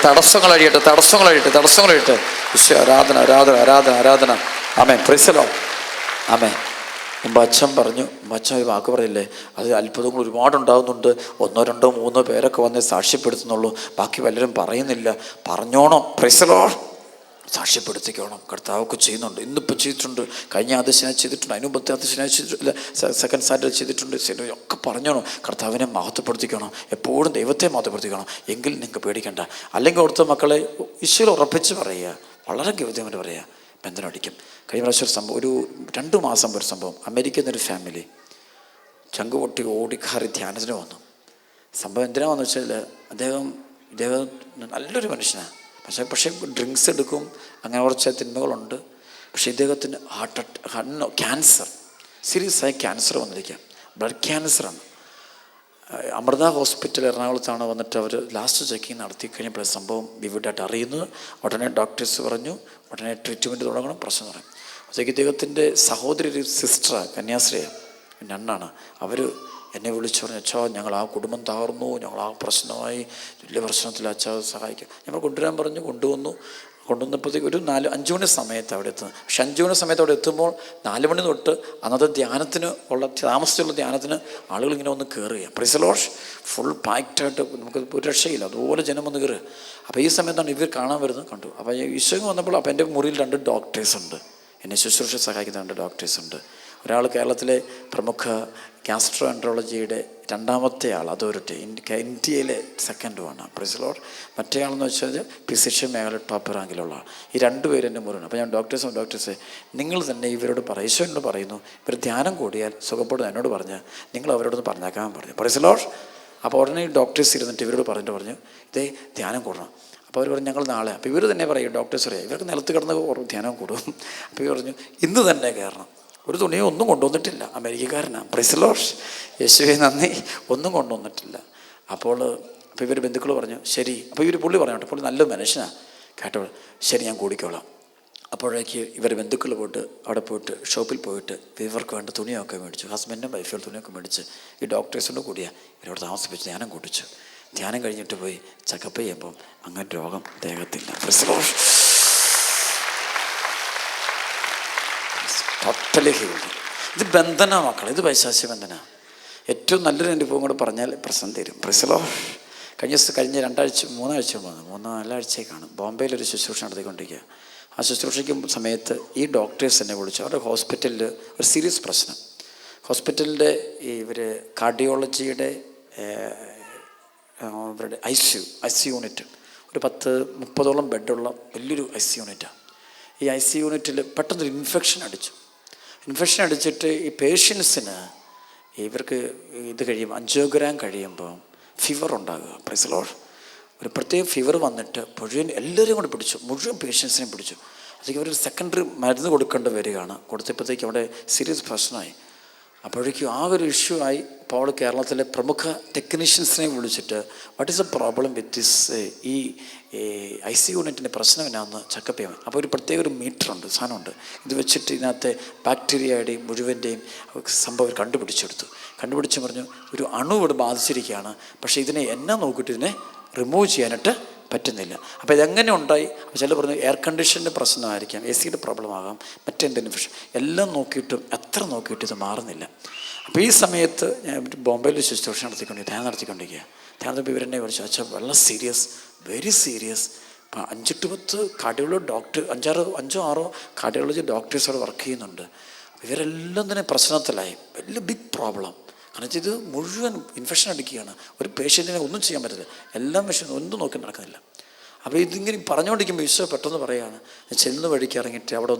തടസ്സങ്ങൾ അഴിയട്ടെ. ഈശോ ആരാധന. ആമേൻ. Praise the lord. ആമേൻ. മുമ്പ് അച്ഛൻ പറഞ്ഞു, അച്ഛൻ ഒരു വാക്ക് പറഞ്ഞില്ലേ, അത് അത്ഭുതങ്ങൾ ഒരുപാടുണ്ടാകുന്നുണ്ട്. 1-2-3 പേരൊക്കെ വന്ന് സാക്ഷ്യപ്പെടുത്തുന്നുള്ളൂ, ബാക്കി വല്ലരും പറയുന്നില്ല. പറഞ്ഞോണം. Praise the lord. സാക്ഷ്യപ്പെടുത്തിക്കോണം. കർത്താവൊക്കെ ചെയ്യുന്നുണ്ട്. ഇന്നിപ്പോൾ ചെയ്തിട്ടുണ്ട്, കഴിഞ്ഞ ആദ്യശനായി ചെയ്തിട്ടുണ്ട്, അതിന് മുമ്പത്തെ ആദ്യശനായി ചെയ്തിട്ടില്ല, സെക്കൻഡ് സാറ്റർഡേ ചെയ്തിട്ടുണ്ട്. ഒക്കെ പറഞ്ഞോണം. കർത്താവിനെ മഹത്വപ്പെടുത്തിക്കണം. എപ്പോഴും ദൈവത്തെ മഹത്വപ്പെടുത്തിക്കണം. എങ്കിൽ നിങ്ങൾക്ക് പേടിക്കണ്ട. അല്ലെങ്കിൽ അവിടുത്തെ മക്കളെ ഈശോയിൽ ഉറപ്പിച്ച് പറയുക, വളരെ ഗൗരവമായിട്ട് പറയുക, ബന്ധനടിക്കും. കഴിഞ്ഞ പ്രാവശ്യം ഒരു സംഭവം, ഒരു 2 മാസം ഒരു സംഭവം. അമേരിക്കയിൽ നിന്നൊരു ഫാമിലി ചങ്കുപൊട്ടി ഓടിക്കാറി ധ്യാനത്തിന് വന്നു. സംഭവം എന്തിനാണെന്ന് വെച്ചാൽ ഇദ്ദേഹം നല്ലൊരു മനുഷ്യനാണ്. പക്ഷേ ഡ്രിങ്ക്സ് എടുക്കും, അങ്ങനെ കുറച്ച് തിന്മകളുണ്ട്. പക്ഷേ ഇദ്ദേഹത്തിന് ക്യാൻസർ, സീരിയസ് ആയ ക്യാൻസർ വന്നിരിക്കുക, ബ്ലഡ് ക്യാൻസറാണ്. അമൃത ഹോസ്പിറ്റൽ എറണാകുളത്താണ് വന്നിട്ട് അവർ ലാസ്റ്റ് ചെക്കിങ് നടത്തി കഴിഞ്ഞപ്പോൾ സംഭവം വിവിഡായിട്ട് അറിയുന്നത്. ഉടനെ ഡോക്ടേഴ്സ് പറഞ്ഞു ഉടനെ ട്രീറ്റ്മെൻറ്റ് തുടങ്ങണം, പ്രശ്നം തുടങ്ങി. അപ്പോഴത്തേക്ക് ഇദ്ദേഹത്തിൻ്റെ സഹോദരി ഒരു സിസ്റ്റർ കന്യാശ്രീ നണ്ണാണ്. അവർ എന്നെ വിളിച്ചു പറഞ്ഞു, അച്ഛാ ഞങ്ങൾ ആ കുടുംബം തകർന്നു, ഞങ്ങൾ ആ പ്രശ്നമായി, വലിയ പ്രശ്നത്തിൽ അച്ഛാ സഹായിക്കും. ഞങ്ങൾ കൊണ്ടുവരാൻ പറഞ്ഞു, കൊണ്ടുവന്നപ്പോഴത്തേക്ക് ഒരു 4-5 മണി സമയത്ത് അവിടെ എത്തുന്നത്. പക്ഷെ 5 മണി സമയത്ത് അവിടെ എത്തുമ്പോൾ 4 മണി തൊട്ട് അന്നത്തെ ധ്യാനത്തിന് താമസിച്ചുള്ള ധ്യാനത്തിന് ആളുകൾ ഇങ്ങനെ ഒന്ന് കയറുക. Price the Lord. ഫുൾ പാക്റ്റായിട്ട് നമുക്ക് ഒരു രക്ഷയില്ല, അതുപോലെ ജനം വന്ന് കയറുക. അപ്പോൾ ഈ സമയത്താണ് ഇവർ കാണാൻ വരുന്നത്. കണ്ടു. അപ്പോൾ ഈശോ വന്നപ്പോൾ അപ്പോൾ എൻ്റെ മുറിയിൽ 2 ഡോക്ടേഴ്സ് ഉണ്ട്, എന്നെ ശുശ്രൂഷ സഹായിക്കുന്ന 2 ഡോക്ടേഴ്സ് ഉണ്ട്. ഒരാൾ കേരളത്തിലെ പ്രമുഖ ഗ്യാസ്ട്രോ എൻട്രോളജിയുടെ 2ാമത്തെ ആൾ, അതോറിറ്റി, ഇന്ത്യയിലെ 2ാണ്. Price the Lord. മറ്റേ ആളെന്ന് വെച്ചാൽ ഫിസിഷ്യൻ മേഖല ടോപ്പ് റാങ്കിലുള്ള ആൾ. ഈ 2 പേര് എൻ്റെ മുറിയാണ്. അപ്പോൾ ഞാൻ ഡോക്ടേഴ്സ് നിങ്ങൾ തന്നെ ഇവരോട് ഈശോ എന്നോട് പറയുന്നു, ഇവർ ധ്യാനം കൂടിയാൽ സുഖപ്പെടും എന്നോട് പറഞ്ഞ് നിങ്ങൾ അവരോടൊന്ന് പറഞ്ഞേക്കാൻ പറഞ്ഞു. Price the Lord. അപ്പോൾ ഉടനെ ഡോക്ടേഴ്സ് ഇരുന്നിട്ട് ഇവരോട് പറഞ്ഞു ഇതേ ധ്യാനം കൂടണം. അപ്പോൾ അവർ പറഞ്ഞു ഞങ്ങൾ നാളെ. അപ്പോൾ ഇവർ തന്നെ പറയും, ഡോക്ടേഴ്സ് പറയാം ഇവർക്ക് നിലത്ത് കിടന്ന് ധ്യാനം കൂടും. അപ്പോൾ ഇവർ പറഞ്ഞു ഇന്ന് തന്നെ കയറണം. ഒരു തുണിയോ ഒന്നും കൊണ്ടുവന്നിട്ടില്ല, അമേരിക്കക്കാരനാണ്. Price the Lord. യേശുവേ നന്ദി, ഒന്നും കൊണ്ടുവന്നിട്ടില്ല. അപ്പോൾ ഇവർ ബന്ധുക്കൾ പറഞ്ഞു ശരി. അപ്പോൾ പുള്ളി പറഞ്ഞു, പുള്ളി നല്ല മനുഷ്യനാണ് കേട്ടോ, ശരി ഞാൻ കൂടിക്കോളാം. അപ്പോഴേക്ക് ഇവർ ബന്ധുക്കൾ അവിടെ പോയിട്ട് ഷോപ്പിൽ പോയിട്ട് ഇവർക്ക് വേണ്ട തുണിയൊക്കെ മേടിച്ചു, ഹസ്ബൻഡും വൈഫും തുണിയൊക്കെ മേടിച്ച് ഈ ഡോക്ടേഴ്സിൻ്റെ കൂടിയാണ് ഇവരോട് താമസിപ്പിച്ച് ധ്യാനം കൂട്ടിച്ചു. ധ്യാനം കഴിഞ്ഞിട്ട് പോയി ചെക്കപ്പ് ചെയ്യുമ്പം അങ്ങനെ രോഗം ദേഹത്തില്ല. Praise the lord. Totally healed. ഇത് ബന്ധന മക്കളെ, ഇത് പൈശാചിക ബന്ധന. ഏറ്റവും നല്ലൊരു അനുഭവം കൂടെ പറഞ്ഞാൽ പ്രശ്നം തരും. Price the lord. കഴിഞ്ഞ 3-4 ആഴ്ചയ്ക്കാണ് ബോംബെയിലൊരു ശുശ്രൂഷ നടത്തിക്കൊണ്ടിരിക്കുക. ആ ശുശ്രൂഷയ്ക്കും സമയത്ത് ഈ ഡോക്ടേഴ്സ് എന്നെ വിളിച്ചു. അവരുടെ ഹോസ്പിറ്റലിൽ ഒരു സീരിയസ് പ്രശ്നം. ഹോസ്പിറ്റലിൻ്റെ ഇവർ കാർഡിയോളജിയുടെ ഇവരുടെ ഐ സി യൂണിറ്റ് ഒരു 10-30ഓളം ബെഡുള്ള വലിയൊരു ഐ സി യൂണിറ്റാണ്. ഈ ഐ സി യൂണിറ്റിൽ പെട്ടെന്നൊരു ഇൻഫെക്ഷൻ അടിച്ചിട്ട് ഈ പേഷ്യൻസിന് ഇവർക്ക് ഇത് അഞ്ചോഗ്രാം കഴിയുമ്പോൾ ഫീവർ ഉണ്ടാകുക. Price the lord. ഒരു പ്രത്യേക ഫീവർ വന്നിട്ട് എല്ലാവരെയും കൂടെ പിടിച്ചു, മുഴുവൻ പേഷ്യൻസിനെയും പിടിച്ചു. അതൊക്കെ ഒരു സെക്കൻഡറി മരുന്ന് കൊടുക്കേണ്ടി വരികയാണ്. കൊടുത്തപ്പോഴത്തേക്ക് അവിടെ സീരിയസ് പ്രശ്നമായി. അപ്പോഴേക്കും ആ ഒരു ഇഷ്യൂ ആയി. അപ്പോൾ അവൾ കേരളത്തിലെ പ്രമുഖ ടെക്നീഷ്യൻസിനെ വിളിച്ചിട്ട് what is A problem with this ഈ ഐ സി യൂണിറ്റിൻ്റെ പ്രശ്നം എന്നാന്ന് ചെക്കപ്പ് ചെയ്യാൻ. അപ്പോൾ ഒരു പ്രത്യേക ഒരു മീറ്ററുണ്ട്, സാധനമുണ്ട്. ഇത് വെച്ചിട്ട് ഇതിനകത്തെ ബാക്ടീരിയയുടെയും മുഴുവൻ്റെയും സംഭവം കണ്ടുപിടിച്ച് പറഞ്ഞു ഒരു അണു ഇവിടെ ബാധിച്ചിരിക്കുകയാണ്, പക്ഷേ ഇതിനെ നോക്കിയിട്ട് ഇതിനെ റിമൂവ് ചെയ്യാനായിട്ട് പറ്റുന്നില്ല. അപ്പോൾ ഇതെങ്ങനെ ഉണ്ടായി? അപ്പോൾ ചില പറഞ്ഞു എയർ കണ്ടീഷൻ്റെ പ്രശ്നമായിരിക്കാം, എ സിയുടെ പ്രോബ്ലം ആകാം, മറ്റെന്തെങ്കിലും പ്രശ്നം. എല്ലാം നോക്കിയിട്ടും എത്ര നോക്കിയിട്ടും ഇത് മാറുന്നില്ല. അപ്പോൾ ഈ സമയത്ത് ഞാൻ ബോംബെയിൽ ശുശ്രൂഷ ധ്യാനം നടത്തിക്കൊണ്ടിരിക്കുക. ധ്യാനത്തിൽ ഇവരെന്നെ വിളിച്ചു, അച്ഛാ വളരെ സീരിയസ്, വെരി സീരിയസ്. ഇപ്പം 5-10 കാർഡിയോളജി ഡോക്ടർ 5-6 കാർഡിയോളജി ഡോക്ടേഴ്സ് അവിടെ വർക്ക് ചെയ്യുന്നുണ്ട്. ഇവരെല്ലാം തന്നെ പ്രശ്നത്തിലായി, വലിയ ബിഗ് പ്രോബ്ലം. കാരണം ഇത് മുഴുവൻ ഇൻഫെക്ഷൻ അടിക്കുകയാണ്. ഒരു പേഷ്യൻറ്റിനെ ഒന്നും ചെയ്യാൻ പറ്റില്ല, എല്ലാം മെഷീൻ ഒന്നും നോക്കി നടക്കുന്നില്ല. അപ്പോൾ ഇതിങ്ങനെ പറഞ്ഞുകൊണ്ടിരിക്കുമ്പോൾ ഈശോ പെട്ടെന്ന് പറയുകയാണ്, ചെല്ലുന്ന വഴിക്ക് ഇറങ്ങിയിട്ട് അവിടെ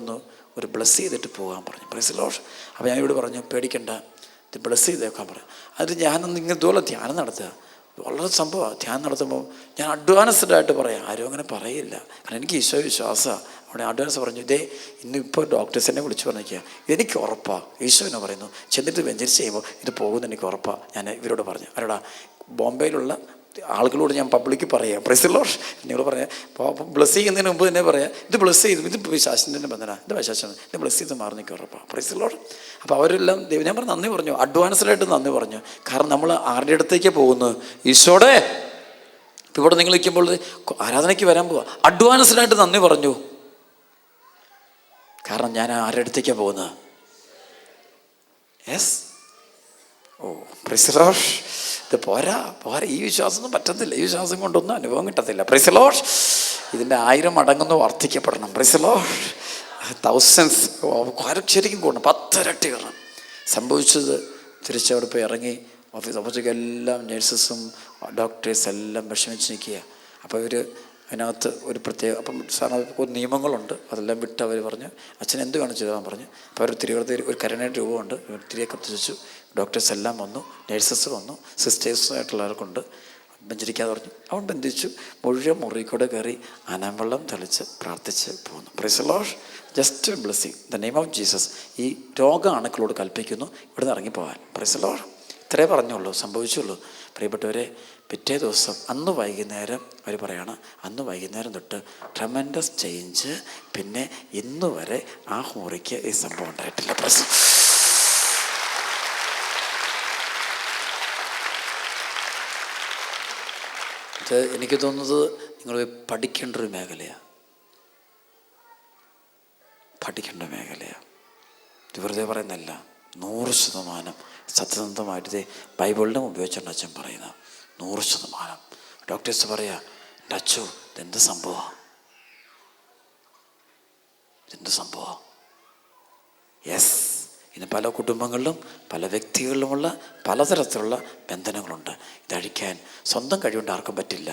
ഒരു ബ്ലസ് ചെയ്തിട്ട് പോകാൻ പറഞ്ഞു. Price the Lord. അപ്പോൾ ഞാൻ ഇവിടെ പറഞ്ഞു പേടിക്കണ്ട, ഇത് ബ്ലസ് ചെയ്തേക്കാൻ പറഞ്ഞു. അത് ഞാനൊന്ന് ഇതുപോലെ ധ്യാനം നടത്തുക, വളരെ സംഭവമാണ്. ധ്യാനം നടത്തുമ്പോൾ ഞാൻ അഡ്വാൻസ്ഡായിട്ട് പറയാം, ആരും അങ്ങനെ പറയില്ല, കാരണം എനിക്ക് ഈശോ വിശ്വാസമാണ്. അവിടെ അഡ്വാൻസ് പറഞ്ഞു, ഇന്നിപ്പോൾ ഡോക്ടേഴ്സിനെ വിളിച്ച് പറഞ്ഞിരിക്കുക, ഇതെനിക്ക് ഉറപ്പാണ്. ഈശോ എന്നെ പറയുന്നു ചെന്നിട്ട് വെഞ്ചരിച്ച് ചെയ്യുമ്പോൾ ഇത് പോകുമെന്ന് എനിക്ക് ഉറപ്പാണ്. ഞാൻ ഇവരോട് പറഞ്ഞു, ആരോടാ? ബോംബെയിലുള്ള ആളുകളോട് ഞാൻ പബ്ലിക്ക് പറയാം. Price the Lord. നിങ്ങൾ പറയാം, ബ്ലസ് ചെയ്യുന്നതിന് മുമ്പ് തന്നെ പറയാം, ഇത് ബ്ലസ് ചെയ്തു, ഇത് വിശ്വാസത്തിൻ്റെ ബന്ധന, ഇത് വിശ്വാസം, ഇത് ബ്ലസ് ചെയ്ത് മാറി നിൽക്കുക ഉറപ്പാണ്. Price the Lord. അപ്പോൾ അവരെല്ലാം ഞാൻ പറഞ്ഞു നന്ദി പറഞ്ഞു, അഡ്വാൻസ്ഡായിട്ട് നന്ദി പറഞ്ഞു. കാരണം നമ്മൾ ആരുടെ അടുത്തേക്ക് പോകുന്നത്? ഈശോടെ. ഇപ്പോൾ ഇവിടെ നിങ്ങൾ നിൽക്കുമ്പോൾ ആരാധനയ്ക്ക് വരാൻ പോവുക, അഡ്വാൻസ്ഡായിട്ട് നന്ദി പറഞ്ഞു. കാരണം ഞാൻ ആരുടെ അടുത്തേക്കാണ് പോകുന്നത്? യെസ്. Price the Lord. ഇത് പോരാ. ഈ വിശ്വാസമൊന്നും പറ്റത്തില്ല, ഈ വിശ്വാസം കൊണ്ടൊന്നും അനുഭവം കിട്ടത്തില്ല. Praise the lord. ഇതിൻ്റെ 1000 മടങ്ങൊന്ന് വർദ്ധിക്കപ്പെടണം. Praise the lord. തൗസൻഡ്സ് ശരിക്കും കൂടണം, 10 ഇരട്ടി കാരണം. സംഭവിച്ചത് തിരിച്ചവിടെ പോയി ഇറങ്ങി ഓഫീസിലേക്ക് എല്ലാം നേഴ്സസും ഡോക്ടേഴ്സ് എല്ലാം വിഷമിച്ച് നിൽക്കുക. അപ്പോൾ ഇവർ അതിനകത്ത് ഒരു പ്രത്യേക സാറിന് നിയമങ്ങളുണ്ട്, അതെല്ലാം വിട്ട് അവർ പറഞ്ഞു അച്ഛൻ എന്ത് വേണം ചെയ്താൽ പറഞ്ഞു. അപ്പോൾ അവർ തിരികെ ഒരു കരുണയുടെ രൂപമുണ്ട്, തിരികെ കത്തിച്ചു ഡോക്ടേഴ്സ് എല്ലാം വന്നു, നേഴ്സസ് വന്നു, സിസ്റ്റേഴ്സുമായിട്ടുള്ളവർക്കുണ്ട്. ബെഞ്ചിരിക്കാതെ പറഞ്ഞു. അവൻ ബന്ധിച്ചു, മുഴുവൻ മുറി കൂടെ കയറി അനാവെള്ളം തെളിച്ച് പ്രാർത്ഥിച്ച് പോകുന്നു. Price the Lord. Just blessing the name of Jesus. ഈ രോഗാണുക്കളോട് കൽപ്പിക്കുന്നു ഇവിടുന്ന് ഇറങ്ങിപ്പോകാൻ. Price the Lord. ഇത്രേ പറഞ്ഞുള്ളൂ, സംഭവിച്ചുള്ളൂ. പ്രിയപ്പെട്ടവരെ, പിറ്റേ ദിവസം അന്ന് വൈകുന്നേരം അവർ പറയാണ്, അന്ന് വൈകുന്നേരം തൊട്ട് ട്രമൻഡസ് ചേഞ്ച്. പിന്നെ ഇന്ന് വരെ ആ മുറിക്ക് ഈ സംഭവം ഉണ്ടായിട്ടില്ല. ഇത് എനിക്ക് തോന്നുന്നത് നിങ്ങൾ പഠിക്കേണ്ട ഒരു മേഖലയാണ്, പഠിക്കേണ്ട മേഖലയാണ്. ഇത് വെറുതെ പറയുന്നതല്ല, 100% സത്യസന്ധമായിട്ട് ബൈബിളിലും ഉപയോഗിച്ചുകൊണ്ട് അച്ഛൻ പറയുന്നത് 100%. ഡോക്ടേഴ്സ് പറയാ, എൻ്റെ അച്ഛോ ഇതെന്ത് സംഭവമാണ്, ഇതെന്ത് സംഭവമാണ്. യെസ്, ഇന്ന് പല കുടുംബങ്ങളിലും പല വ്യക്തികളിലുമുള്ള പലതരത്തിലുള്ള ബന്ധനങ്ങളുണ്ട്. ഇതഴിക്കാൻ സ്വന്തം കഴിവുകൊണ്ട് ആർക്കും പറ്റില്ല.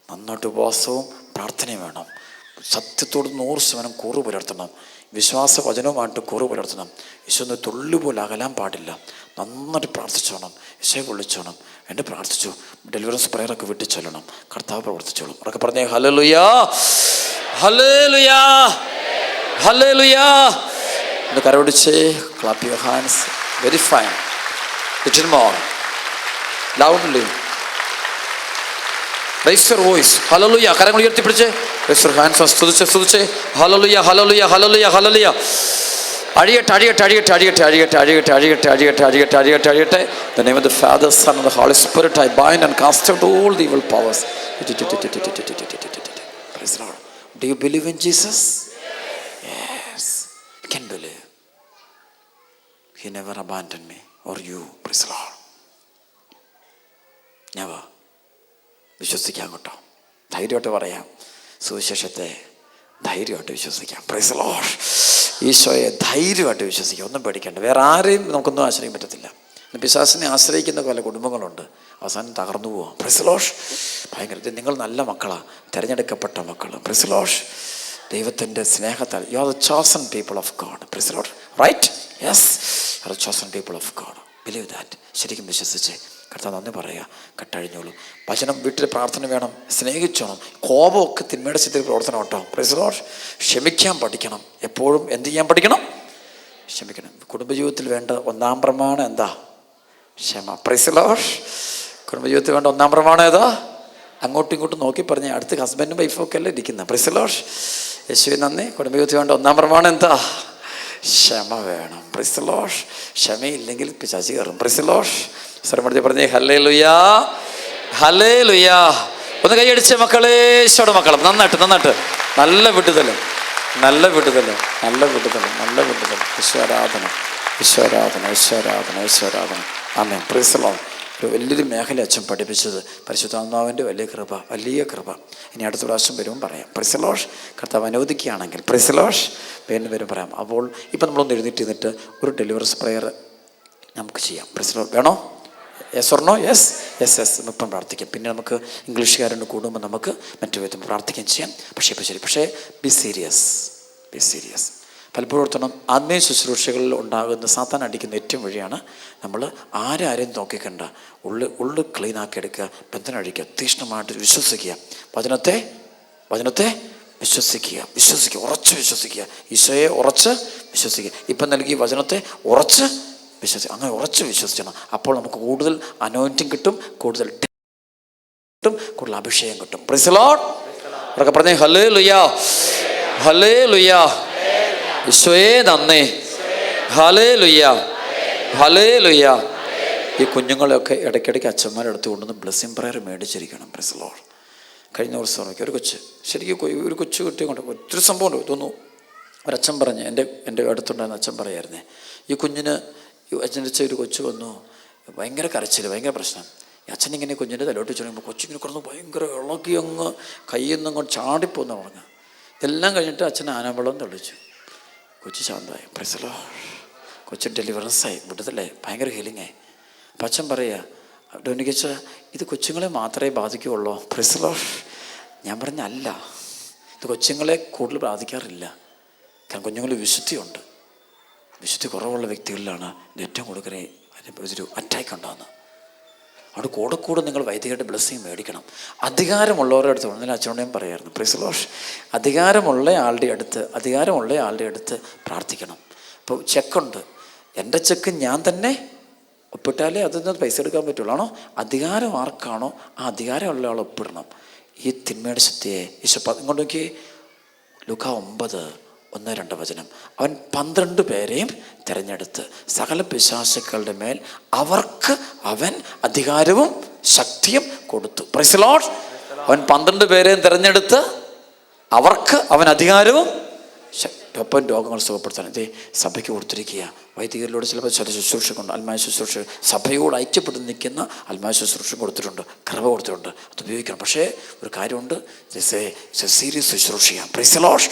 നന്നായിട്ട് ഉപവാസവും പ്രാർത്ഥനയും വേണം. സത്യത്തോട് 100% കൂറ് പുലർത്തണം. വിശ്വാസ വചനവുമായിട്ട് കൂറ് പുലർത്തണം. ഈശോന്ന് തുള്ളിപോലെ അകലാൻ പാടില്ല. നന്നായിട്ട് പ്രാർത്ഥിച്ചോണം, ഈശോയെ വിളിച്ചോണം. എൻ്റെ പ്രാർത്ഥിച്ചു, ഡെലിവറൻസ് പ്രയറൊക്കെ വിട്ടു ചൊല്ലണം, കർത്താവ് പ്രവർത്തിച്ചോളും. അവരൊക്കെ പറഞ്ഞേ ഹല്ലേലൂയാ, ഹല്ലേലൂയാ, ഹല്ലേലൂയാ. ഒന്ന് കരപിടിച്ചേ, clap your hands. Very fine. Little more loudly. Raise your voice. Hallelujah. കരങ്ങൾ ഉയർത്തിപ്പിടിച്ച് raise your hands. സ്തുതിച്ച് hallelujah, hallelujah, hallelujah, hallelujah. അഴിയട്ടെ, അഴിയട്ടെ, അഴിയട്ടെ, അഴിയട്ടെ, അഴിയട്ടെ, അഴിയട്ടെ, അഴിയട്ടെ, അഴിയട്ടെ, അഴിയട്ടെ, അഴിയട്ടെ, അഴിയട്ടെ. The name of the Father, Son and the Holy Spirit, I bind and cast out all the evil powers. Praise the Lord. Do you believe in Jesus? Yes. You can believe. He never abandoned me or you. Praise the Lord. Never. വിശ്വസിക്കാം കേട്ടോ, ധൈര്യമായിട്ട് പറയാം. സുവിശേഷത്തെ ധൈര്യമായിട്ട് വിശ്വസിക്കാം. Price the Lord. ഈശോയെ ധൈര്യമായിട്ട് വിശ്വസിക്കാം. ഒന്നും പേടിക്കേണ്ട. വേറെ ആരെയും നമുക്കൊന്നും ആശ്രയിക്കാൻ പറ്റത്തില്ല. പിശാചിനെ ആശ്രയിക്കുന്ന പല കുടുംബങ്ങളുണ്ട്, അവസാനം തകർന്നു പോവാം. Praise the lord. ഭയങ്കര. നിങ്ങൾ നല്ല മക്കളാണ്, തിരഞ്ഞെടുക്കപ്പെട്ട മക്കൾ. Praise the lord. ദൈവത്തിൻ്റെ സ്നേഹത്താൽ you are the chosen people of God. Praise the lord. Right? Yes, you are the chosen people of God. Believe that. ശരിക്കും വിശ്വസിച്ച് കർത്താവ് നന്ദി പറയുക. കട്ടഴിഞ്ഞോളൂ. വചനം വീട്ടിൽ പ്രാർത്ഥന വേണം. സ്നേഹിച്ചോണം. കോപമൊക്കെ തിന്മയുടെ ചിത്രത്തിൽ പ്രവർത്തനം കേട്ടോ. Praise the Lord. ക്ഷമിക്കാൻ പഠിക്കണം. എപ്പോഴും എന്ത് ചെയ്യാൻ പഠിക്കണം? ക്ഷമിക്കണം. കുടുംബജീവിതത്തിൽ വേണ്ട 1-ാം പ്രമാണം എന്താ? ക്ഷമ. Price the Lord. കുടുംബജീവിതത്തിൽ വേണ്ട 1-ാം പ്രമാണം ഏതാ? അങ്ങോട്ടും ഇങ്ങോട്ടും നോക്കി പറഞ്ഞ അടുത്ത് ഹസ്ബൻഡും വൈഫും ഒക്കെ അല്ലേ ഇരിക്കുന്നത്. Price the Lord. യേശുവേ നന്ദി. കുടുംബജീവിതത്തിൽ വേണ്ട 1-ാം പ്രമാണം എന്താ? ക്ഷമ വേണം. Price the Lord. ക്ഷമയില്ലെങ്കിൽ പിശാച് കയറും. Price the Lord. സ്വരമടുത്ത് പറഞ്ഞേ ഹല്ലേലൂയാ, ഹല്ലേലൂയാ. ഒന്ന് കൈയടിച്ച മക്കളെ, ഈശോയുടെ മക്കളും നന്നായിട്ട് നന്നായിട്ട്. നല്ല വിടുതലും, നല്ല വിടുതലും, നല്ല വിടുതലും, നല്ല വിടുതലും. ഈശ്വരാധന, ഈശ്വരാധന, ഈശ്വരാധന, ഈശ്വരാധന. ആമേൻ. Praise the lord. ഒരു വലിയൊരു മേഖല അച്ഛൻ പഠിപ്പിച്ചത് പരിശുദ്ധാത്മാവിൻ്റെ വലിയ കൃപ, വലിയ കൃപ. ഇനി അടുത്ത പ്രാവശ്യം വരുമ്പോൾ പറയാം. Price the Lord. കർത്താവ് അനുവദിക്കുകയാണെങ്കിൽ പ്രൈസ് ദി ലോർഡ് വരും പറയാം. അപ്പോൾ ഇപ്പം നമ്മളൊന്ന് എഴുന്നേറ്റ് ഒരു ഡെലിവറൻസ് പ്രയർ നമുക്ക് ചെയ്യാം. Praise the lord. വേണോ? Yes or no? Yes, yes, yes. ഇപ്പം പ്രാർത്ഥിക്കാം. പിന്നെ നമുക്ക് ഇംഗ്ലീഷുകാരോട് കൂടുമ്പോൾ നമുക്ക് മറ്റു വിധം പ്രാർത്ഥിക്കുകയും ചെയ്യാം. പക്ഷേ ഇപ്പോൾ ശരി, പക്ഷേ ബി സീരിയസ്, ബി സീരിയസ്. പലപ്പോഴും ആത്മീയ ശുശ്രൂഷകളിൽ ഉണ്ടാകുന്ന സാത്താൻ അടിക്കുന്ന ഏറ്റവും വഴിയാണ് നമ്മൾ ആരെയും നോക്കിക്കണ്ട, ഉള്ളു ക്ലീനാക്കി എടുക്കുക, ബന്ധനം അഴിക്കുക, തീക്ഷ്ണമായിട്ട് വിശ്വസിക്കുക. വചനത്തെ വിശ്വസിക്കുക, ഉറച്ച് വിശ്വസിക്കുക. ഈശോയെ ഉറച്ച് വിശ്വസിക്കുക. ഇപ്പം നൽകിയ വചനത്തെ ഉറച്ച് വിശ്വസിക്കുക. അങ്ങനെ ഉറച്ച് വിശ്വസിക്കണം. അപ്പോൾ നമുക്ക് കൂടുതൽ അനോയിന്റിങ് കിട്ടും, കൂടുതൽ കിട്ടും, കൂടുതൽ അഭിഷേകം കിട്ടും. Price the Lord. അവരൊക്കെ പറഞ്ഞേ ഹല്ലേലൂയാ, ഹല്ലേലൂയാ. ഈശോയെ നന്ദി, ഹല്ലേലൂയാ, ഹല്ലേലൂയാ. ഈ കുഞ്ഞുങ്ങളെയൊക്കെ ഇടയ്ക്കിടയ്ക്ക് അച്ഛന്മാരെടുത്ത് കൊണ്ടുവന്ന് ബ്ലെസ്സിങ് പ്രയർ മേടിച്ചിരിക്കണം. Praise the lord. കഴിഞ്ഞ ദിവസം ഒരു കൊച്ച്, ശരിക്കും ഒരു കൊച്ചു കുട്ടിയെ കൊണ്ട് ഒത്തിരി സംഭവം ഉണ്ട് തോന്നുന്നു. ഒരച്ഛൻ പറഞ്ഞ്, എൻ്റെ അടുത്തുണ്ടായിരുന്ന അച്ഛൻ പറയായിരുന്നേ, ഈ കുഞ്ഞിന് അച്ഛൻ്റെ ഒരു കൊച്ചു വന്നു, ഭയങ്കര കരച്ചിൽ, ഭയങ്കര പ്രശ്നം. ഈ അച്ഛനിങ്ങനെ കുഞ്ഞിൻ്റെ തലോട്ട് വെച്ചുകൊണ്ടിരിക്കുമ്പോൾ കൊച്ചിങ്ങനെ കിടന്ന് ഭയങ്കര ഇളകി അങ്ങ് കയ്യിൽ നിന്ന് അങ്ങോട്ട് ചാടിപ്പോന്ന് പറഞ്ഞു. ഇതെല്ലാം കഴിഞ്ഞിട്ട് അച്ഛൻ ആനവെള്ളം തെളിച്ചു. കൊച്ചു ശാന്തമായി. Price the Lord. കൊച്ചു ഡെലിവറൻസായി, വിടുതലേ, ഭയങ്കര ഹീലിംഗായി. അപ്പം അച്ഛൻ പറയുക, ഡോനിക്കച്ച ഇത് കൊച്ചുങ്ങളെ മാത്രമേ ബാധിക്കുകയുള്ളൂ. Price the Lord. ഞാൻ പറഞ്ഞ അല്ല, ഇത് കൊച്ചുങ്ങളെ കൂടുതൽ ബാധിക്കാറില്ല. കാരണം കുഞ്ഞുങ്ങളിൽ വിശുദ്ധിയുണ്ട്. വിശുദ്ധി കുറവുള്ള വ്യക്തികളിലാണ് ഇത് ഏറ്റവും കൂടുതൽ ഒരു അറ്റാക്ക് ഉണ്ടാകുന്നു. അവിടെ കൂടെ നിങ്ങൾ വൈദികരുടെ ബ്ലെസ്സിങ് മേടിക്കണം. അധികാരമുള്ളവരുടെ അടുത്ത് ഒന്നിനും അച്ഛനോടെയും പറയായിരുന്നു, പ്രൈസ് ദി ലോർഡ്, അധികാരമുള്ള ആളുടെ അടുത്ത് പ്രാർത്ഥിക്കണം. ഇപ്പോൾ ചെക്കുണ്ട്, എൻ്റെ ചെക്ക് ഞാൻ തന്നെ ഒപ്പിട്ടാലേ അതിൽ നിന്ന് പൈസ എടുക്കാൻ പറ്റുള്ളൂ. ആണോ? അധികാരം ആർക്കാണോ ആ അധികാരമുള്ള ആൾ ഒപ്പിടണം. ഈ തിന്മയുടെ ശക്തിയെ ഈശോ ഇങ്ങോട്ട് നോക്കിയേ, ലൂക്കാ 9:1-2 അവൻ 12 പേരെയും തിരഞ്ഞെടുത്ത് സകല പിശാചുക്കളുടെ മേൽ അവർക്ക് അവൻ അധികാരവും ശക്തിയും കൊടുത്തു. Price the Lord. അവൻ 12 പേരെയും തിരഞ്ഞെടുത്ത് അവർക്ക് അവൻ അധികാരവും ഒപ്പം രോഗങ്ങൾ സുഖപ്പെടുത്താൻ ഇതേ സഭയ്ക്ക് കൊടുത്തിരിക്കുക. വൈദികരിലൂടെ ചിലപ്പോൾ ചില ശുശ്രൂഷക്കുണ്ട്, ആത്മായ ശുശ്രൂഷ, സഭയോട് ഐക്യപ്പെട്ട് നിൽക്കുന്ന ആത്മായ ശുശ്രൂഷ കൊടുത്തിട്ടുണ്ട്, കൃപ കൊടുത്തിട്ടുണ്ട്, അത് ഉപയോഗിക്കണം. പക്ഷേ ഒരു കാര്യമുണ്ട്, സീരിയസ് ശുശ്രൂഷയാണ്. Praise the lord.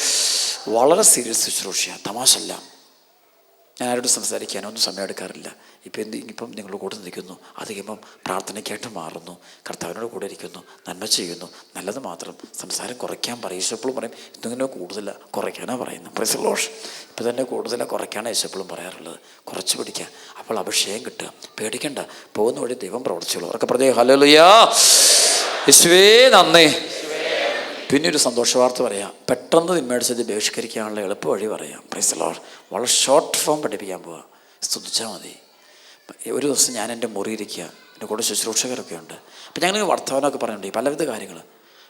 വളരെ സീരിയസ് ശുശ്രൂഷയാണ്, തമാശല്ല. ഞാൻ ആരോടും സംസാരിക്കാനൊന്നും സമയം എടുക്കാറില്ല. ഇപ്പം നിങ്ങളുടെ കൂടെ നിൽക്കുന്നു, അത് കഴിയുമ്പം പ്രാർത്ഥനയ്ക്കായിട്ട് മാറുന്നു, കർത്താവിനോട് കൂടെ ഇരിക്കുന്നു, നന്മ ചെയ്യുന്നു, നല്ലത് മാത്രം. സംസാരം കുറയ്ക്കാൻ പറയും. യേശുപ്പോഴും പറയും ഇതിങ്ങനെ കൂടുതലാണ് കുറയ്ക്കാനാണ് പറയുന്നത്. Price the Lord. ഇപ്പം തന്നെ കൂടുതലാണ് കുറയ്ക്കാനാണ് യേശുപ്പോഴും പറയാറുള്ളത്. കുറച്ച് പിടിക്കുക, അപ്പോൾ അഭിഷേകം കിട്ടുക. പേടിക്കണ്ട, പോകുന്ന വഴി ദൈവം പ്രവർത്തിച്ചോളൂ. അവർക്ക് പറഞ്ഞേ ഹല്ലേലൂയ, യേശുവേ നന്ദി. പിന്നെ ഒരു സന്തോഷ വാർത്ത പറയാം. പെട്ടെന്ന് തിന്മേടിച്ചത് ബഹിഷ്കരിക്കാനുള്ള എളുപ്പ വഴി പറയാം. Price the lord. വളരെ ഷോർട്ട് ഫോം പഠിപ്പിക്കാൻ പോവുക. സ്തുതിച്ചാൽ മതി. ഒരു ദിവസം ഞാൻ എൻ്റെ മുറിയിരിക്കുക, എൻ്റെ കൂടെ ശുശ്രൂഷകരൊക്കെ ഉണ്ട്. അപ്പം ഞങ്ങൾ വർത്തമാനമൊക്കെ പറയുന്നുണ്ട്, പലവിധ കാര്യങ്ങൾ.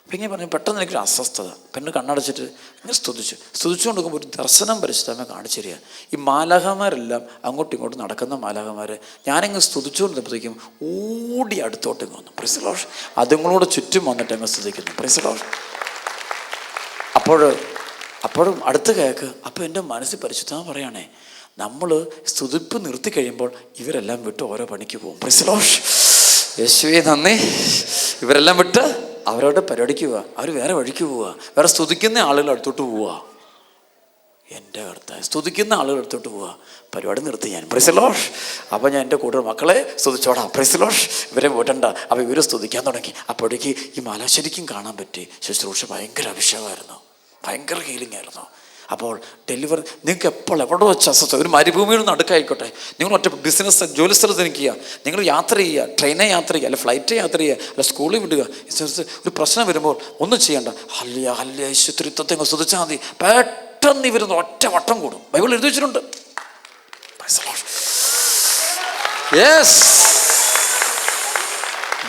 അപ്പം ഇങ്ങനെ പറഞ്ഞു, പെട്ടെന്ന് എനിക്കൊരു അസ്വസ്ഥത. പെണ്ണ് കണ്ണടച്ചിട്ട് ഇങ്ങനെ സ്തുതിച്ചു കൊടുക്കുമ്പോൾ ഒരു ദർശനം പരിശുദ്ധമേ കാണിച്ചു തരിക. ഈ മാലാഖമാരെല്ലാം അങ്ങോട്ടും ഇങ്ങോട്ടും നടക്കുന്ന മാലാഖമാർ ഞാനിങ്ങ് സ്തുതിച്ചുകൊണ്ടിരുന്നപ്പോഴത്തേക്കും ഓടി അടുത്തോട്ട് വന്നു. Price the Lord. അതുങ്ങളോട് ചുറ്റും വന്നിട്ട് അങ്ങ് സ്തുതിക്കുന്നു. Price the Lord. അപ്പോഴും അടുത്ത് കേൾക്ക്. അപ്പോൾ എൻ്റെ മനസ്സിൽ പരിശുദ്ധം പറയുകയാണേ, നമ്മൾ സ്തുതിപ്പ് നിർത്തി കഴിയുമ്പോൾ ഇവരെല്ലാം വിട്ട് ഓരോ പണിക്ക് പോകും. Price the Lord. യേശുവേ നന്ദി. ഇവരെല്ലാം വിട്ട് അവരവരുടെ പരിപാടിക്ക് പോവുക, അവർ വേറെ വഴിക്ക് പോവുക, വേറെ സ്തുതിക്കുന്ന ആളുകൾ അടുത്തോട്ട് പോവുക. എൻ്റെ കർത്താവേ, സ്തുതിക്കുന്ന ആളുകൾ അടുത്തോട്ട് പോവുക, പരിപാടി നിർത്തി ഞാൻ. Price the Lord. അപ്പോൾ ഞാൻ എൻ്റെ കൂടെ മക്കളെ സ്തുതിച്ചോടാം. Price the Lord. ഇവരെ വിടണ്ട. അപ്പോൾ ഇവർ സ്തുതിക്കാൻ തുടങ്ങി. അപ്പോഴേക്ക് ഈ മാല ശരിക്കും കാണാൻ പറ്റി. ശുശ്രൂഷ ഭയങ്കര അഭിഷേകമായിരുന്നു, ഭയങ്കര ഹീലിംഗ് ആയിരുന്നു. അപ്പോൾ ഡെലിവറി നിങ്ങൾക്ക് എപ്പോൾ എവിടെ വെച്ച് അസ്വസ്ഥ, ഒരു മരുഭൂമിയിൽ നടുക്കായിക്കോട്ടെ, നിങ്ങൾ ഒറ്റ ബിസിനസ് ജോലി സ്ഥലത്ത് നിൽക്കുക, നിങ്ങൾ യാത്ര ചെയ്യുക, ട്രെയിനെ യാത്ര ചെയ്യുക, അല്ല ഫ്ലൈറ്റ് യാത്ര ചെയ്യുക, അല്ല സ്കൂളിൽ വിടുക, ഒരു പ്രശ്നം വരുമ്പോൾ ഒന്നും ചെയ്യണ്ട, ഹല്ലേലൂയ ഹല്ലേലൂയ യേശുത്വത്തെ അങ്ങ് സ്തുതിച്ചാൽ മതി. പെട്ടെന്ന് ഇവരൊന്ന് ഒറ്റ വട്ടം കൂടും. ബൈബിൾ എഴുതി വെച്ചിട്ടുണ്ട്.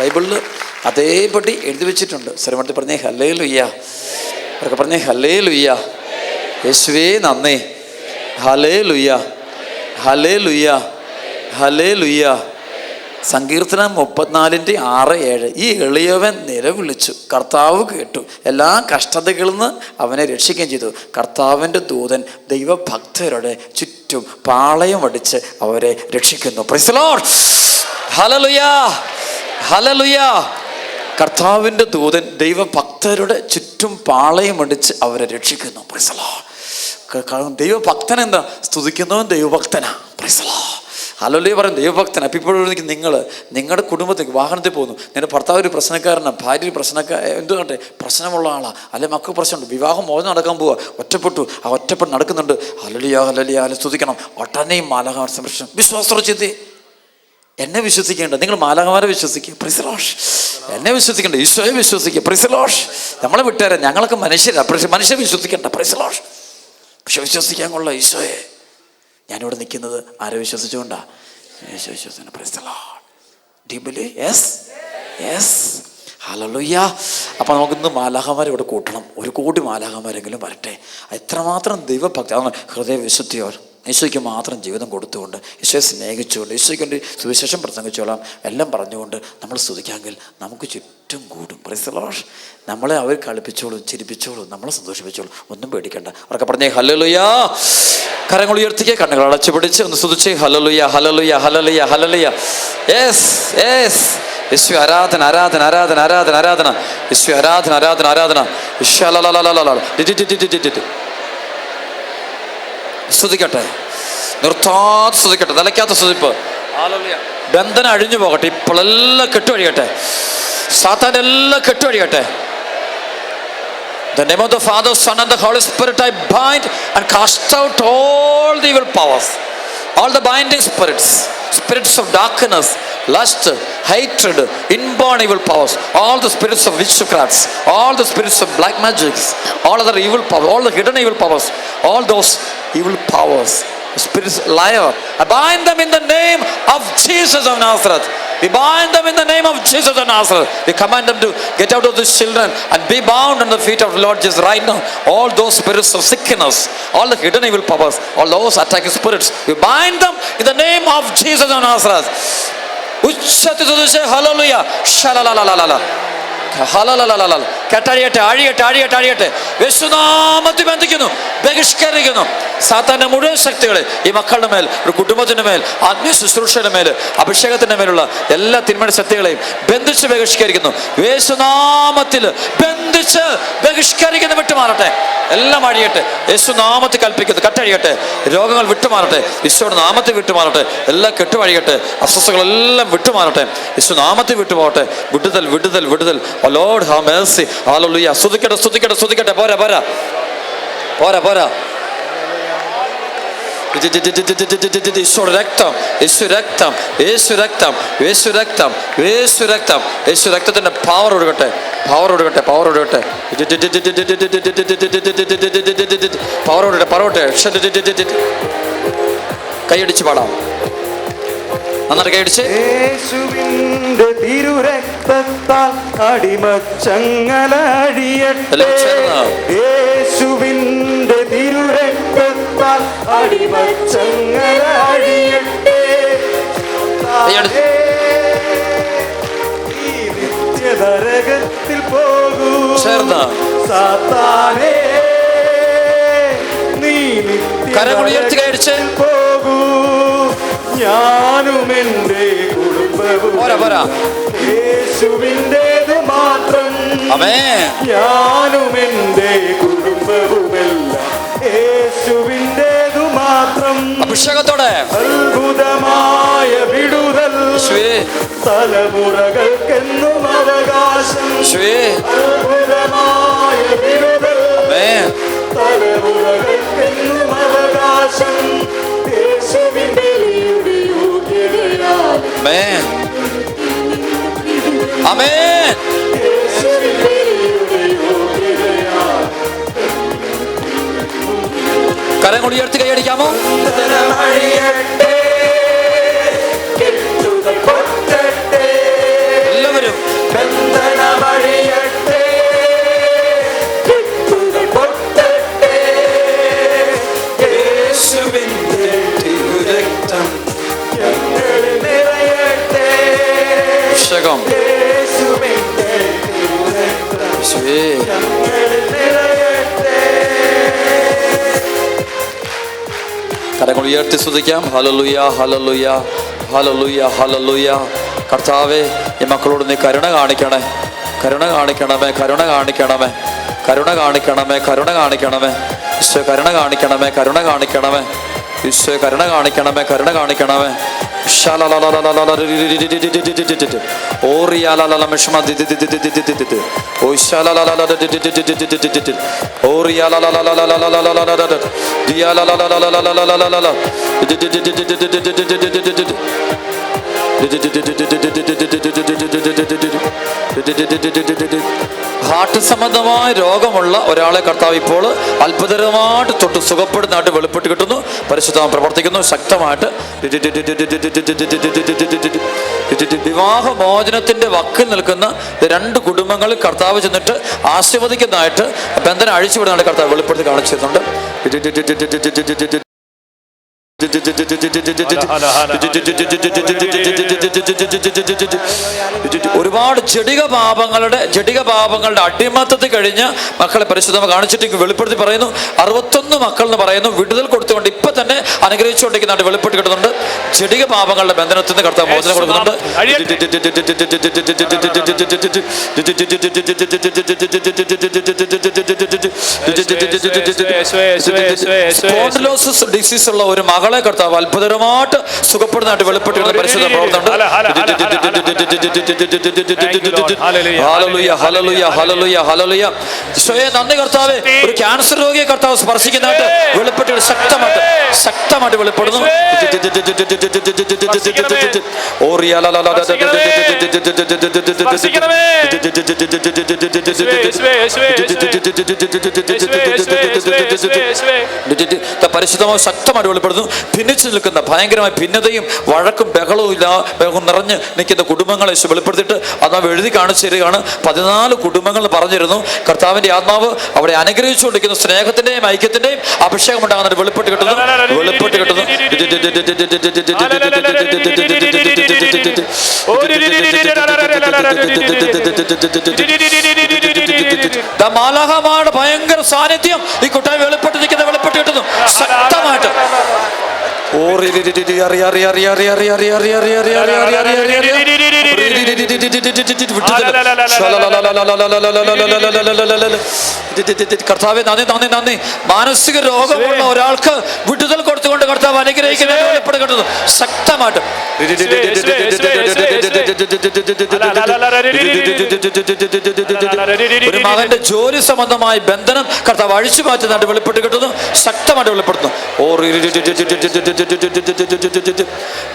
ബൈബിളിൽ അതേപടി എഴുതി വെച്ചിട്ടുണ്ട്. ശ്രമത്തിൽ പറഞ്ഞേ ഹല്ലേലൂയ. അവർക്ക് പറഞ്ഞേ ഹല്ലേലൂയ, യേശുവേ നന്ദി, ഹല്ലേലൂയ ഹല്ലേലൂയ ഹല്ലേലൂയ. സങ്കീർത്തനം 34:6-7. ഈ എളിയവൻ നിലവിളിച്ചു, കർത്താവ് കേട്ടു, എല്ലാ കഷ്ടതകളിൽ നിന്ന് അവനെ രക്ഷിക്കുകയും ചെയ്തു. കർത്താവിൻ്റെ ദൂതൻ ദൈവഭക്തരുടെ ചുറ്റും പാളയം അടിച്ച് അവരെ രക്ഷിക്കുന്നു. Price the Lord. Hallelujah hallelujah. കർത്താവിൻ്റെ ദൂതൻ ദൈവഭക്തരുടെ ചുറ്റും പാളയം അടിച്ച് അവരെ രക്ഷിക്കുന്നു. Price the lord. ദൈവഭക്തൻ എന്താ? സ്തുതിക്കുന്നവൻ ദൈവഭക്തനാ. Praise the Lord. ഹല്ലേലൂയ പറയും ദൈവഭക്തൻ. അപ്പം ഇപ്പോഴും നിങ്ങളുടെ കുടുംബത്തിൽ വാഹനത്തിൽ പോകുന്നു, നിങ്ങളുടെ ഭർത്താവ് ഒരു പ്രശ്നക്കാരനാണ്, ഭാര്യ ഒരു എന്തുകൊണ്ടേ പ്രശ്നമുള്ള ആളാണ്, അല്ലെ മക്കൾക്ക് പ്രശ്നമുണ്ട്, വിവാഹം മോചനം നടക്കാൻ പോവുക, ഒറ്റപ്പെട്ടു, ആ ഒറ്റപ്പെട്ട് നടക്കുന്നുണ്ട്, ഹല്ലേലൂയ ഹല്ലേലൂയ സ്തുതിക്കണം. ഒട്ടനെയും മാലാഖമാർ സംരക്ഷണം. വിശ്വാസത്തോടെ ചെയ്തേ. എന്നെ വിശ്വസിക്കേണ്ട, നിങ്ങൾ മാലാഖമാരെ വിശ്വസിക്കുക. Price the Lord. എന്നെ വിശ്വസിക്കേണ്ട, ഈശോയെ വിശ്വസിക്കുക. Price the Lord. നമ്മളെ വിട്ടുതരാം, ഞങ്ങളൊക്കെ മനുഷ്യരാ. മനുഷ്യരെ വിശ്വസിക്കേണ്ട. Price the Lord. പക്ഷെ വിശ്വസിക്കാൻ കൊള്ള ഈശോയെ. ഞാനിവിടെ നിൽക്കുന്നത് ആരെ വിശ്വസിച്ചുകൊണ്ടാ? യേശു വിശ്വസിക്കുന്നു. Price the Lord. Do you believe? Yes yes hallelujah. അപ്പോൾ നമുക്കിന്ന് മാലാഖമാരെ ഇവിടെ കൂട്ടണം. 1 കോടി മാലാഖമാരെങ്കിലും വരട്ടെ. എത്രമാത്രം ദൈവഭക്തി, അതാണ് ഹൃദയ വിശുദ്ധിയോർ ഈശോയ്ക്ക് മാത്രം ജീവിതം കൊടുത്തുകൊണ്ട്, ഈശോയെ സ്നേഹിച്ചുകൊണ്ട്, ഈശോയ്ക്ക് വേണ്ടി സുവിശേഷം പ്രസംഗിച്ചോളാം എല്ലാം പറഞ്ഞുകൊണ്ട് നമ്മൾ സ്തുതിക്കാമെങ്കിൽ നമുക്ക് ചുറ്റും കൂടും. Price the Lord. നമ്മളെ അവർ കളിപ്പിച്ചോളും, ചിരിപ്പിച്ചോളും, നമ്മളെ സന്തോഷിപ്പിച്ചോളും. ഒന്നും പേടിക്കണ്ട. അവർക്ക് പറഞ്ഞേ ഹല്ലേലൂയ. കരങ്ങൾ ഉയർത്തിക്കുക, കണ്ണുകൾ അടച്ചു പിടിച്ച് ഒന്ന് സ്തുതിച്ച് ഹല്ലേലൂയ ഹല്ലേലൂയ ഹല്ലേലൂയ ഹല്ലേലൂയ. Yes yes. യേശു ആരാധന ആരാധന ആരാധന ആരാധന ആരാധന. യേശു ആരാധന ആരാധന ആരാധന. സ്തുതിക്കട്ടെ, നിർത്താതെ സ്തുതിക്കട്ടെ, നിലയ്ക്കാത്ത സ്തുതിപ്പ്. ബന്ധനം അഴിഞ്ഞു പോകട്ടെ. ഇപ്പോഴെല്ലാം കെട്ടുവഴിയട്ടെ, സാത്താൻ്റെ എല്ലാം കെട്ടുവഴിയട്ടെ. The name of the Father, Son and the Holy Spirit I bind and cast out all the evil powers, all the binding spirits, spirits of darkness, lust, hatred, inborn evil powers, all the spirits of witchcrafts, all the spirits of black magics, all other evil powers, all the hidden evil powers, all those evil powers, spirits, liar, I bind them in the name of Jesus of Nazareth. We bind them in the name of Jesus of Nazareth. We command them to get out of these children and be bound on the feet of the Lord Jesus right now. All those spirits of sickness, all the hidden evil powers, all those attacking spirits, we bind them in the name of Jesus of Nazareth. Hallelujah. Shalalalala. ഹല്ലേലൂയ. കെട്ടഴിയട്ടെ, അഴിയട്ടെ, അഴിയട്ടെ, അഴിയട്ടെ. യേശുനാമത്തിൽ ബന്ധിക്കുന്നു, ബഹിഷ്കരിക്കുന്നു സാത്താന്റെ മുഴുവൻ ശക്തികളെ ഈ മക്കളുടെ മേൽ, ഒരു കുടുംബത്തിന്റെ മേൽ, ആത്മീയ ശുശ്രൂഷയുടെ മേൽ, അഭിഷേകത്തിന്റെ മേലുള്ള എല്ലാ തിന്മ ശക്തികളെയും ബന്ധിച്ച് ബഹിഷ്കരിക്കുന്നു. യേശുനാമത്തിൽ ബന്ധിച്ച് ബഹിഷ്കരിക്കുന്ന വിട്ടുമാറട്ടെ. എല്ലാം അഴിയട്ടെ. യേശുനാമത്തിൽ കൽപ്പിക്കുന്നു, കെട്ടഴിയട്ടെ. രോഗങ്ങൾ വിട്ടുമാറട്ടെ. ഈശോയുടെ നാമത്തിൽ വിട്ടുമാറട്ടെ. എല്ലാം കെട്ടുവഴിയട്ടെ. അസ്വസ്ഥകളെല്ലാം വിട്ടുമാറട്ടെ. യേശുനാമത്തിൽ വിട്ടുപോകട്ടെ. വിടുതൽ, വിടുതൽ, വിടുതൽ. Oh Lord, have mercy. Hallelujah. സ്തുതിക്കട്ടെ, സ്തുതിക്കട്ടെ, സ്തുതിക്കട്ടെ. പോരാ, പോരാ, പോരാ, പോരാ. ഈശോയുടെ രക്തം, യേശു രക്തം, യേശു രക്തം, യേശു രക്തം, യേശു രക്തം, യേശു രക്തത്തിന്റെ പവർ ഒഴുകട്ടെ, പവർ ഒഴുകട്ടെ, പവർ ഒഴുകട്ടെ, പവർ ഒഴുകട്ടെ, പവർ ഒഴുകട്ടെ. കൈയടിച്ച് പാടാം. നന്നായിട്ട് കൈയടിച്ച്. യേശുവിന്റെ തിരുരക്തത്താൽ അടിമച്ചങ്ങല അഴിയട്ടെ. യേശുവിന്റെ തിരുരക്തത്താൽ അടിമച്ചങ്ങല അഴിയട്ടെ. ഈ നിത്യനരകത്തിൽ പോകൂ സാത്താനേ, നീ നിത്യനരകത്തിൽ പോകൂ. ഞാനും എൻ്റെ കുടുംബവും യേശുവിൻ്റേത് മാത്രം. ഞാനും എൻ്റെ കുടുംബവുമെല്ലാം യേശുവിൻ്റേതു മാത്രം. അഭിഷേകത്തോടെ അത്ഭുതമായ വിടുതൽ തലമുറകൾക്കെന്നും അവകാശം. അത്ഭുതമായ വിടുതൽ തലമുറകൾക്കെന്നും അവകാശം. യേശുവിൻ്റെ Amen. Amen. കരങ്ങൾ ഉയർത്തി കൈയടിക്കാമോ? എല്ലാവരും കരങ്ങൾ ഉയർത്തി സ്തുതിക്കാം. Hallelujah, hallelujah, hallelujah, hallelujah. കർത്താവേ, ഈ മക്കളോട് നീ കരുണ കാണിക്കണേ, കരുണ കാണിക്കണമേ, കരുണ കാണിക്കണമേ, കരുണ കാണിക്കണമേ, കരുണ കാണിക്കണമേ. ഈശോ കരുണ കാണിക്കണമേ, കരുണ കാണിക്കണമേ. ഈശോ കരുണ കാണിക്കണമേ, കരുണ കാണിക്കണമേ. ഹാർട്ട് സംബന്ധമായ രോഗമുള്ള ഒരാളെ കർത്താവ് ഇപ്പോൾ അത്ഭുതകരമായിട്ട് തൊട്ട് സുഖപ്പെടുന്നതായിട്ട് വെളിപ്പെട്ട് കിട്ടുന്നു. പരിശുദ്ധം പ്രവർത്തിക്കുന്നു ശക്തമായിട്ട്. വിവാഹമോചനത്തിന്റെ വക്കിൽ നിൽക്കുന്ന രണ്ട് കുടുംബങ്ങളിൽ കർത്താവ് ചെന്നിട്ട് ആശീർവദിക്കുന്നതായിട്ട് ബന്ധനം അഴിച്ചുവിടുന്നതായിട്ട് കർത്താവ് വെളിപ്പെടുത്തി കാണിച്ചിരുന്നുണ്ട്. ഒരുപാട് ജഡിക പാപങ്ങളുടെ അടിമത്തത്തിൽ കഴിഞ്ഞ് മക്കളെ പരിശുദ്ധമ കാണിച്ചിട്ട് വെളിപ്പെടുത്തി പറയുന്നു. 61 മക്കൾ എന്ന് പറയുന്നു വിടുതൽ കൊടുത്തുകൊണ്ട് ഇപ്പൊ തന്നെ അനുഗ്രഹിച്ചുകൊണ്ടിരിക്കുന്നുണ്ട്. വെളിപ്പെട്ട് കിട്ടുന്നുണ്ട്. ജഡിക പാപങ്ങളുടെ ബന്ധനത്തിൽ നിന്ന് കർത്താവ് മോചനം കൊടുക്കുന്നുണ്ട്. സ്പോണ്ടിലോസിസ് ഡിസീസ് ഉള്ള ഒരു മകൾ മക്കളെ കർത്താവ് അത്ഭുതകരമായിട്ട് സുഖപ്പെടുന്നതായിട്ട് വെളിപ്പെട്ട് കിട്ടുന്ന പരിശുദ്ധ പ്രവർത്തനം. ഈശോയെ നന്ദി കർത്താവേ. ഒരു ക്യാൻസർ രോഗിയെ കർത്താവ് സ്പർശിക്കുന്നതായിട്ട് വെളിപ്പെട്ട് ശക്തമായിട്ട് വെളിപ്പെടുന്നു. പരിശുദ്ധമായി ശക്തമായിട്ട് വെളിപ്പെടുന്നു. ഭിന്നിച്ചു നിൽക്കുന്ന ഭയങ്കരമായ ഭിന്നതയും വഴക്കും ബഹളവും നിറഞ്ഞ് നിൽക്കുന്ന കുടുംബങ്ങളെ വെളിപ്പെടുത്തിയിട്ട് അത് എഴുതി കാണിച്ചു തരികയാണ്. 14 കുടുംബങ്ങൾ പറഞ്ഞിരുന്നു. കർത്താവിന്റെ ആത്മാവ് അവിടെ അനുഗ്രഹിച്ചുകൊണ്ടിരിക്കുന്ന സ്നേഹത്തിന്റെയും ഐക്യത്തിന്റെയും അഭിഷേകം ഉണ്ടാകുന്ന വെളിപ്പെട്ട് കിട്ടുന്നു. മാലാഖമാരുടെ ഭയങ്കര സാന്നിധ്യം ഈ കൂട്ടായ്മ വെളിപ്പെട്ട് നിൽക്കുന്ന വെളിപ്പെട്ട് കിട്ടുന്നു ശക്തമായിട്ട്. കർത്താവേ നന്ദി നന്ദി നന്ദി. മാനസിക രോഗമുള്ള ഒരാൾക്ക് വിടുതൽ കൊടുത്തുകൊണ്ട് കർത്താവ് അനുഗ്രഹിക്കുന്ന വെളിപ്പെടുത്തുന്നു ശക്തമായിട്ട്. ഒരു മകന്റെ ജോലി സംബന്ധമായ ബന്ധനം കർത്താവ് അഴിച്ചു മാറ്റുന്നതായിട്ട് വെളിപ്പെട്ട് കിട്ടുന്നു ശക്തമായിട്ട് വെളിപ്പെടുത്തുന്നു.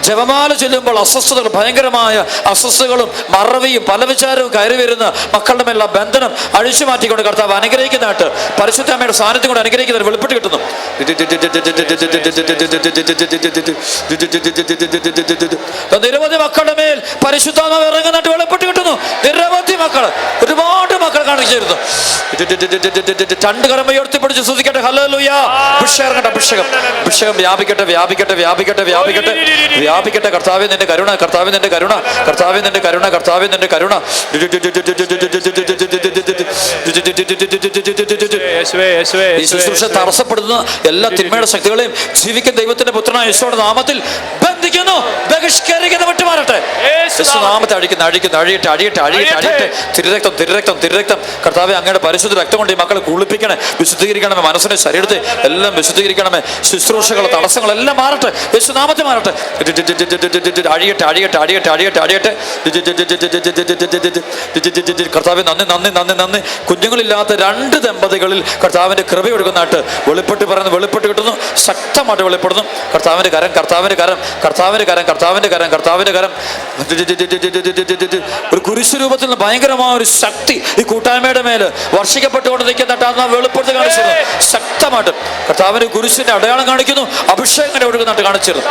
ജപമാല ചൊല്ലുമ്പോൾ അസ്വസ്ഥതകൾ, ഭയങ്കരമായ അസ്വസ്ഥതകളും മറവിയും പല വിചാരവും കയറി വരുന്ന മക്കളുടെ മേലുള്ള ബന്ധനം അഴിച്ചു മാറ്റിക്കൊണ്ട് കർത്താവ് അനുഗ്രഹിക്കുന്നതായിട്ട് പരിശുദ്ധ അമ്മയുടെ സാന്നിധ്യം കൊണ്ട് അനുഗ്രഹിക്കുന്നതായിട്ട് വെളിപ്പെട്ട് കിട്ടുന്നു. നിരവധി മക്കളുടെ മേൽ പരിശുദ്ധാത്മാവ് ഇറങ്ങുന്നതായിട്ട് വെളിപ്പെട്ട് കിട്ടുന്നു. നിരവധി മക്കൾ, ഒരുപാട് മക്കൾ കാണിച്ചിരുന്നു. 2 കരം ഉയർത്തിപ്പിടിച്ച് സ്തുതിക്കട്ടെ. ഹല്ലേലൂയ. അഭിഷേകം അഭിഷേകം അഭിഷേകം വ്യാപിക്കട്ടെ വ്യാപിക്കട്ടെ വ്യാപിക്കട്ടെ വ്യാപിക്കട്ടെ വ്യാപിക്കട്ടെ. കർത്താവേ നിന്റെ കരുണ, കർത്താവേ നിന്റെ കരുണ, കർത്താവേ നിന്റെ കരുണ, കർത്താവേ നിന്റെ കരുണ. ഈ ശുശ്രൂഷ തടസ്സപ്പെടുന്ന എല്ലാ തിന്മയുടെ ശക്തികളെയും ജീവിക്കുന്ന ദൈവത്തിന്റെ പുത്രനായ യേശുവിന്റെ നാമത്തിൽ ബന്ധിക്കുന്നു, ബഹിഷ്കരിക്കുന്ന വിട്ടുമാറട്ടെ. യേശുനാമത്തെ അഴിക്കുന്ന അഴിക്കുന്ന അഴിയട്ടെ അഴിയട്ടെ അഴിയട്ടെ അഴിയട്ടെ. തിരുരക്തം തിരുരക്തം തിരുരക്തം. കർത്താവേ അങ്ങയുടെ പരിശുദ്ധ രക്തം കൊണ്ട് ഈ മക്കളെ കുളിപ്പിക്കണേ, വിശുദ്ധീകരിക്കണമേ. മനസ്സിനെ ശരീരത്തെ എല്ലാം വിശുദ്ധീകരിക്കണമേ. ശുശ്രൂഷകളെ തടസ്സങ്ങളെല്ലാം മാറട്ടെ, യേശുനാമത്തെ മാറട്ടെ. അഴിയട്ടെ അഴിയട്ടെ അഴിയട്ടെ അഴിയട്ടെ അഴിയട്ടെ. കർത്താവേ നന്ദി നന്ദി നന്ദി നന്ദി. കുഞ്ഞുങ്ങളില്ലാത്ത 2 ദമ്പതികളിൽ കർത്താവിന്റെ കൃപ ഒഴുകുന്നതായിട്ട് വെളിപ്പെട്ട് പറയുന്നു, വെളിപ്പെട്ട് കിട്ടുന്നു ശക്തമായിട്ട് വെളിപ്പെടുന്നു. കർത്താവിന്റെ കരം, കർത്താവിന്റെ കരം, കർത്താവിന്റെ കരം, കർത്താവിന്റെ കരം, കർത്താവിന്റെ കരം. ഒരു കുരിശു രൂപത്തിൽ നിന്ന് ഭയങ്കരമായ ഒരു ശക്തി ഈ കൂട്ടായ്മയുടെ മേല് വർഷിക്കപ്പെട്ടുകൊണ്ട് നിൽക്കുന്നതായിട്ട് വെളിപ്പെടുത്തി കാണിച്ചിരുന്നു ശക്തമായിട്ട്. കർത്താവിന്റെ കുരിശിന്റെ അടയാളം കാണിക്കുന്നു, അഭിഷേകം ഒഴുകുന്നതായിട്ട് കാണിച്ചിരുന്നു.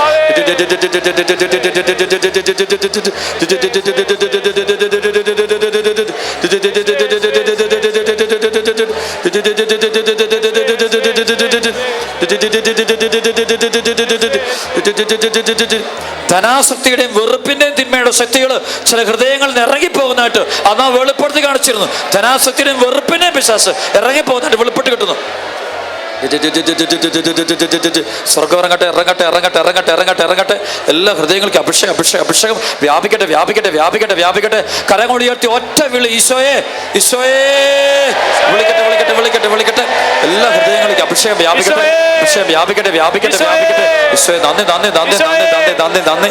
ധനാസക്തിയുടെയും വെറുപ്പിന്റെയും തിന്മയുടെ ശക്തികൾ ചില ഹൃദയങ്ങളിൽ ഇറങ്ങിപ്പോകുന്നതായിട്ട് അന്ന് വെളിപ്പെടുത്തി കാണിച്ചിരുന്നു. ധനാസക്തിയുടെയും വെറുപ്പിന്റെയും പിശാച് ഇറങ്ങിപ്പോകുന്നതായിട്ട് വെളിപ്പെട്ട് കിട്ടുന്നു. സ്വർഗ്ഗം ഇറങ്ങട്ടെ ഇറങ്ങട്ടെ ഇറങ്ങട്ടെ ഇറങ്ങട്ടെ ഇറങ്ങട്ടെ ഇറങ്ങട്ടെ. എല്ലാ ഹൃദയങ്ങൾക്കും അഭിഷേകം അഭിഷേകം അഭിഷേകം വ്യാപിക്കട്ടെ വ്യാപിക്കട്ടെ വ്യാപിക്കട്ടെ വ്യാപിക്കട്ടെ. കരങ്ങൾ ഉയർത്തി ഒറ്റ വിളി, ഈശോയെ ഈശോയെ. വിളിക്കട്ടെ വിളിക്കട്ടെ വിളിക്കട്ടെ വിളിക്കട്ടെ. എല്ലാ ഹൃദയങ്ങൾക്കും അഭിഷേകം വ്യാപിക്കട്ടെ, അഭിഷേകം വ്യാപിക്കട്ടെ വ്യാപിക്കട്ടെ വ്യാപിക്കട്ടെ. ഈശോയെ നന്ദി നന്ദി നന്ദി നന്ദി നന്ദി നന്ദി നന്ദി.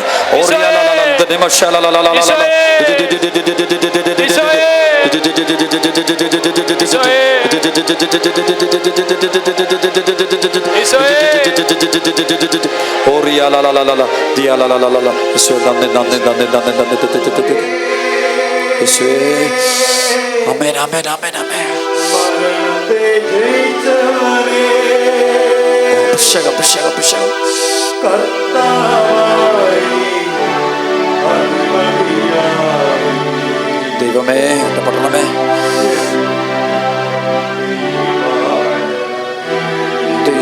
ആമേൻ ആമേൻ ആമേൻ ആമേൻ. അഭിഷേകം അഭിഷേകം അഭിഷേകം. ദൈവമേ എന്റെ പട്ടണമേ,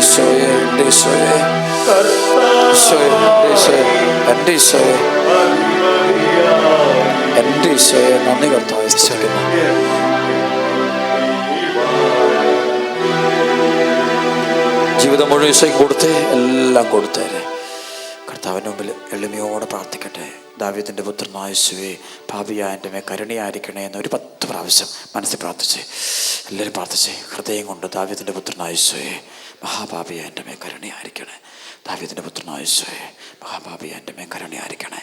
ഈശോയെ എൻ്റെ ഈശോയെ ഈശോയെ എൻ്റെ ഈശോയെ എൻ്റെ ഈശോയെ നന്ദി കർത്താവേ. ജീവിതം മുഴുവൻ ഈശോയ്ക്ക് കൊടുത്തേ, എല്ലാം കൊടുത്തേരെ. കർത്താവിൻ്റെ മുമ്പിൽ എളിമയോടെ പ്രാർത്ഥിക്കട്ടെ. ദാവീദിന്റെ പുത്രനായ യേശുവേ, പാപിയായ എൻ്റെ മേൽ കരുണയായിരിക്കണേ എന്ന് ഒരു 10 പ്രാവശ്യം മനസ്സിൽ പ്രാർത്ഥിച്ചേ. എല്ലാവരും പ്രാർത്ഥിച്ചേ ഹൃദയം കൊണ്ട്. ദാവീദിന്റെ പുത്രനായ യേശുവേ, മഹാപാപിയായ എൻ്റെ മേൽ കരുണയായിരിക്കണേ. ദാവീദിൻ്റെ പുത്രനായ യേശുവേ, മഹാപാപി എൻ്റെ മേൽ കരുണയായിരിക്കണേ.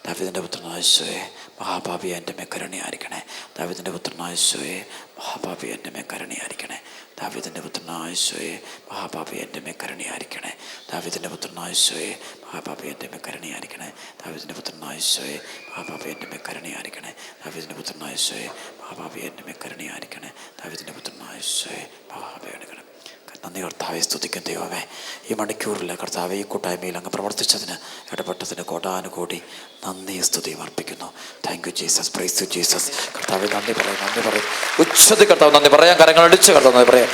ദാവീദിൻ്റെ പുത്രനായ യേശുവേ, മഹാപാപി എൻ്റെ മേൽ കരുണയായിരിക്കണേ. ദാവീദിൻ്റെ പുത്രനായ യേശുവേ, മഹാപാപി എൻ്റെ മേൽ കരുണയായിരിക്കണേ. ദാവീദിൻ്റെ പുത്രനായ യേശുവേ, മഹാപാപി എൻ്റെ മേൽ കരുണയായിരിക്കണേ. ദാവീദിൻ്റെ പുത്രനായ യേശുവേ, മഹാപാപി എൻ്റെ മേൽ കരുണയായിരിക്കണേ. ദാവീദിൻ്റെ പുത്രനായ യേശുവേ, മഹാപാപി എൻ്റെ മേൽ കരുണയായിരിക്കണേ. ദാവീദിൻ്റെ പുത്രനായ യേശുവേ, മഹാപാപി എൻ്റെ മേൽ കരുണയായിരിക്കണേ. ദാവീദിൻ്റെ പുത്രനായ യേശുവേ, മഹാപാപി എടുക്കണം. നന്ദി കർത്താവെ, സ്തുതിക്കും ദൈവമേ. ഈ മണിക്കൂറിൽ കർത്താവെ, ഈ കൂട്ടായ്മയിൽ അങ്ങ് പ്രവർത്തിച്ചതിന്, ഇടപെട്ടതിന് കോടാനുകോടി നന്ദി സ്തുതിയും അർപ്പിക്കുന്നു. Thank you Jesus, praise you Jesus. കർത്താവെ നന്ദി പറയും, നന്ദി പറയും. ഉച്ചത്തിൽ കർത്താവ് നന്ദി പറയാൻ, കരങ്ങൾ അടിച്ച് കർത്താവ് നന്ദി പറയാം.